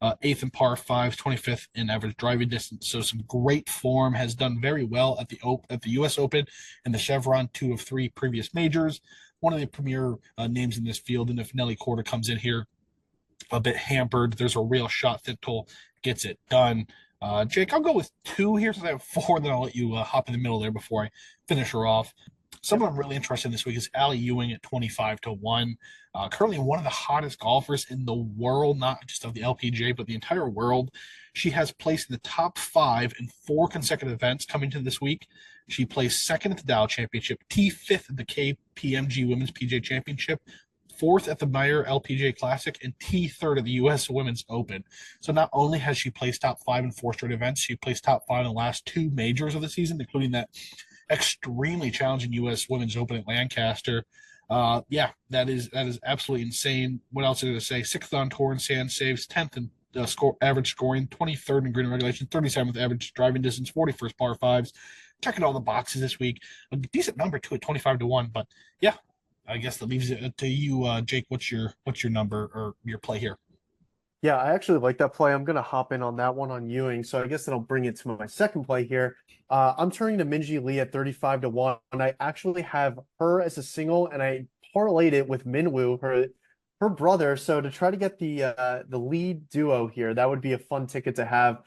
Speaker 1: 8th in par 5s, 25th in average driving distance. So some great form, has done very well at the U.S. Open and the Chevron, 2 of 3 previous majors. One of the premier names in this field, and if Nelly Korda comes in here a bit hampered, there's a real shot that gets it done. Jake, I'll go with 2 here since I have 4, then I'll let you hop in the middle there before I finish her off. Someone I'm really interested in this week is Allie Ewing at 25-1. Currently one of the hottest golfers in the world, not just of the LPGA, but the entire world. She has placed in the top 5 in 4 consecutive events coming to this week. She placed 2nd at the Dow Championship, T5th at the KPMG Women's PGA Championship, fourth at the Meyer LPGA Classic, and T3rd at the U.S. Women's Open. So not only has she placed top five in four straight events, she placed top five in the last two majors of the season, including that extremely challenging U.S. Women's Open at Lancaster. Yeah, that is absolutely insane. What else did I say? Sixth on tour in sand saves, 10th in average scoring, 23rd in green regulation, 37th average driving distance, 41st par fives. Checking all the boxes this week. A decent number too at 25-1. But yeah, I guess that leaves it to you, Jake. What's your number or your play here?
Speaker 2: Yeah, I actually like that play. I'm gonna hop in on that one on Ewing. So I guess that'll bring it to my second play here. I'm turning to Minjee Lee at 35-1, and I actually have her as a single, and I parlayed it with Minwoo, her brother. So to try to get the lead duo here, that would be a fun ticket to have.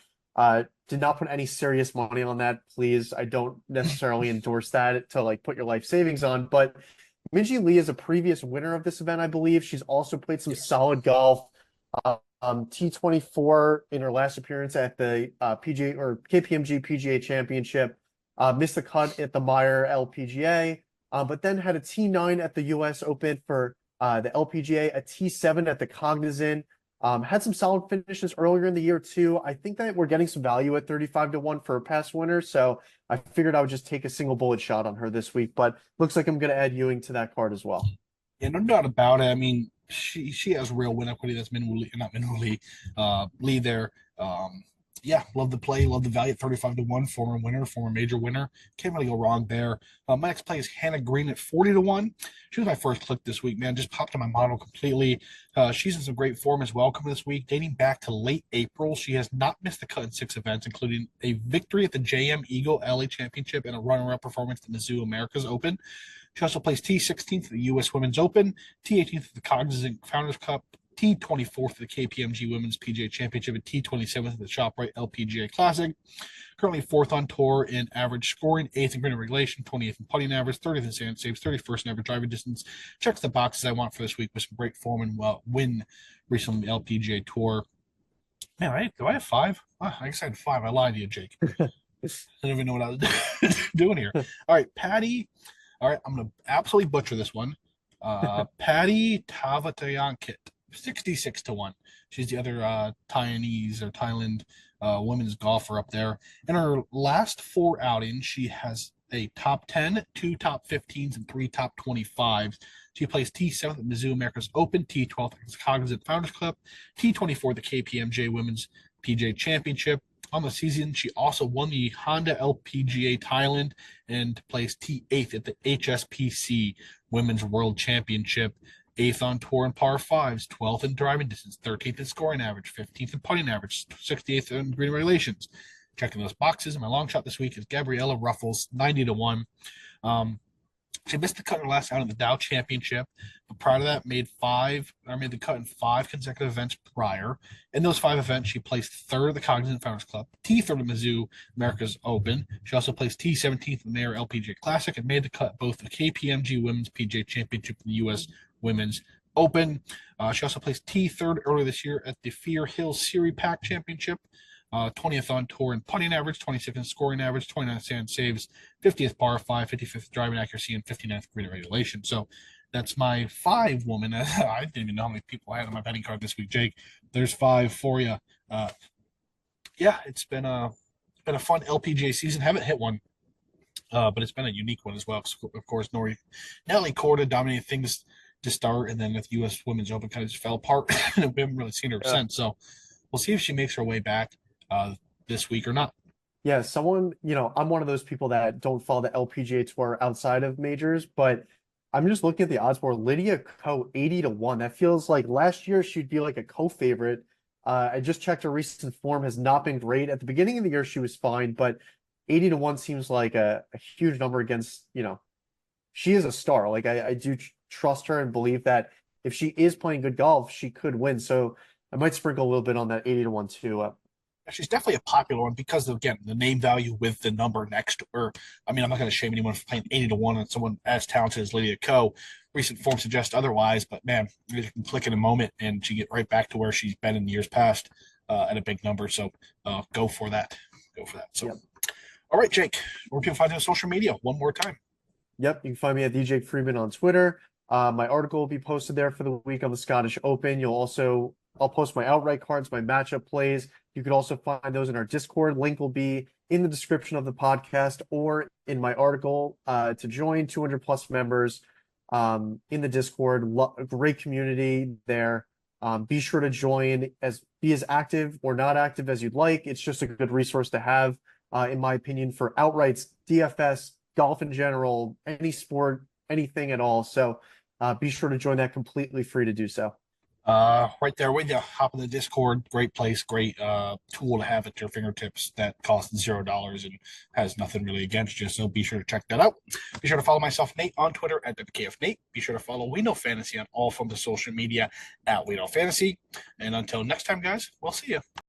Speaker 2: Did not put any serious money on that, please. I don't necessarily endorse that to like put your life savings on, but Minjee Lee is a previous winner of this event, I believe. She's also played some
Speaker 1: Yes.
Speaker 2: solid golf. T24 in her last appearance at the PGA or KPMG PGA Championship, missed the cut at the Meyer LPGA, but then had a T9 at the US Open for the LPGA, a T7 at the Cognizant. Had some solid finishes earlier in the year too. I think that we're getting some value at 35-1 for a past winner, so I figured I would just take a single bullet shot on her this week. But looks like I'm going to add Ewing to that card as well.
Speaker 1: Yeah, no doubt about it. I mean, she has real win equity. That's Minwoo, not Minwoo Lee, Lee there. Yeah, love the play, love the value at 35-1. Former winner, former major winner. Can't really go wrong there. My next play is Hannah Green at 40-1. She was my first click this week, man. Just popped in my model completely. She's in some great form as well coming this week, dating back to late April. She has not missed the cut in 6 events, including a victory at the JM Eagle LA Championship and a runner-up performance at the Mizzou Americas Open. She also placed T16th at the U.S. Women's Open, T18th at the Cognizant Founders Cup, T24th at the KPMG Women's PGA Championship, and T27th at the ShopRite LPGA Classic. Currently fourth on tour in average scoring, 8th in green regulation, 28th in putting average, 30th in sand saves, 31st in average driving distance. Checks the boxes I want for this week with some great form and win recently on the LPGA Tour. Man, do I have 5? I guess I had 5. I lied to you, Jake. I don't even know what I was doing here. All right, Patty. All right, I'm going to absolutely butcher this one. Patty Tavatayankit, 66-1. She's the other Taiwanese or Thailand women's golfer up there. In her last 4 outings, she has a top 10, 2 top 15s, and 3 top 25s. She placed T7th at Mizzou Americas Open, T12th at the Cognizant Founders Club, T24 at the KPMJ Women's PGA Championship. On the season, she also won the Honda LPGA Thailand and placed T8th at the HSBC Women's World Championship. 8th on tour in par fives, 12th in driving distance, 13th in scoring average, 15th in putting average, 68th in green regulations. Checking those boxes. And my long shot this week is Gabriella Ruffles, 90-1. She missed the cut in her last out in the Dow Championship, but prior to that, made the cut in 5 consecutive events prior. In those 5 events, she placed third at the Cognizant Founders Club, T3rd at Mizzou America's Open. She also placed T17th in the Mayor LPGA Classic and made the cut both the KPMG Women's PGA Championship and the U.S. Women's Open. She also placed T3rd earlier this year at the Fear Hill Series Pack Championship. 20th on tour in putting average, 26th in scoring average, 29th sand saves, 50th par 5, 55th driving accuracy, and 59th green regulation. So that's my 5 woman. I didn't even know how many people I had on my betting card this week, Jake. There's 5 for you. Yeah, it's been a fun LPGA season. Haven't hit one, but it's been a unique one as well. Of course, Nelly Korda dominated things to start, and then with U.S. Women's Open kind of just fell apart. We haven't really seen her since. So we'll see if she makes her way back this week or not.
Speaker 2: Yeah, I'm one of those people that don't follow the LPGA tour outside of majors, but I'm just looking at the odds board. Lydia Ko, 80-1. That feels like last year she'd be like a co-favorite. I just checked her recent form has not been great. At the beginning of the year, she was fine, but 80-1 seems like a huge number against, she is a star. Like I do trust her and believe that if she is playing good golf, she could win. So I might sprinkle a little bit on that 80-1 too.
Speaker 1: She's definitely a popular one because of, again, the name value with the number next. I'm not going to shame anyone for playing 80-1 on someone as talented as Lydia Ko. Recent form suggests otherwise, but man, you can click in a moment and she get right back to where she's been in years past at a big number. So go for that. So, yep. All right, Jake, where can people find you on social media one more time?
Speaker 2: Yep, you can find me at DJ Freeman on Twitter. My article will be posted there for the week on the Scottish Open. I'll post my outright cards, my matchup plays. You could also find those in our Discord. Link will be in the description of the podcast or in my article to join 200 plus members in the Discord. Great community there. Be sure to join be as active or not active as you'd like. It's just a good resource to have, in my opinion, for outrights, DFS, golf in general, any sport, anything at all. So be sure to join that, completely free to do so.
Speaker 1: Right there with you. Hop in the Discord. Great place, great tool to have at your fingertips that costs $0 and has nothing really against you. So be sure to check that out. Be sure to follow myself, Nate, on Twitter at WKFNate. Be sure to follow We Know Fantasy on all forms of social media at We Know Fantasy. And until next time, guys, we'll see you.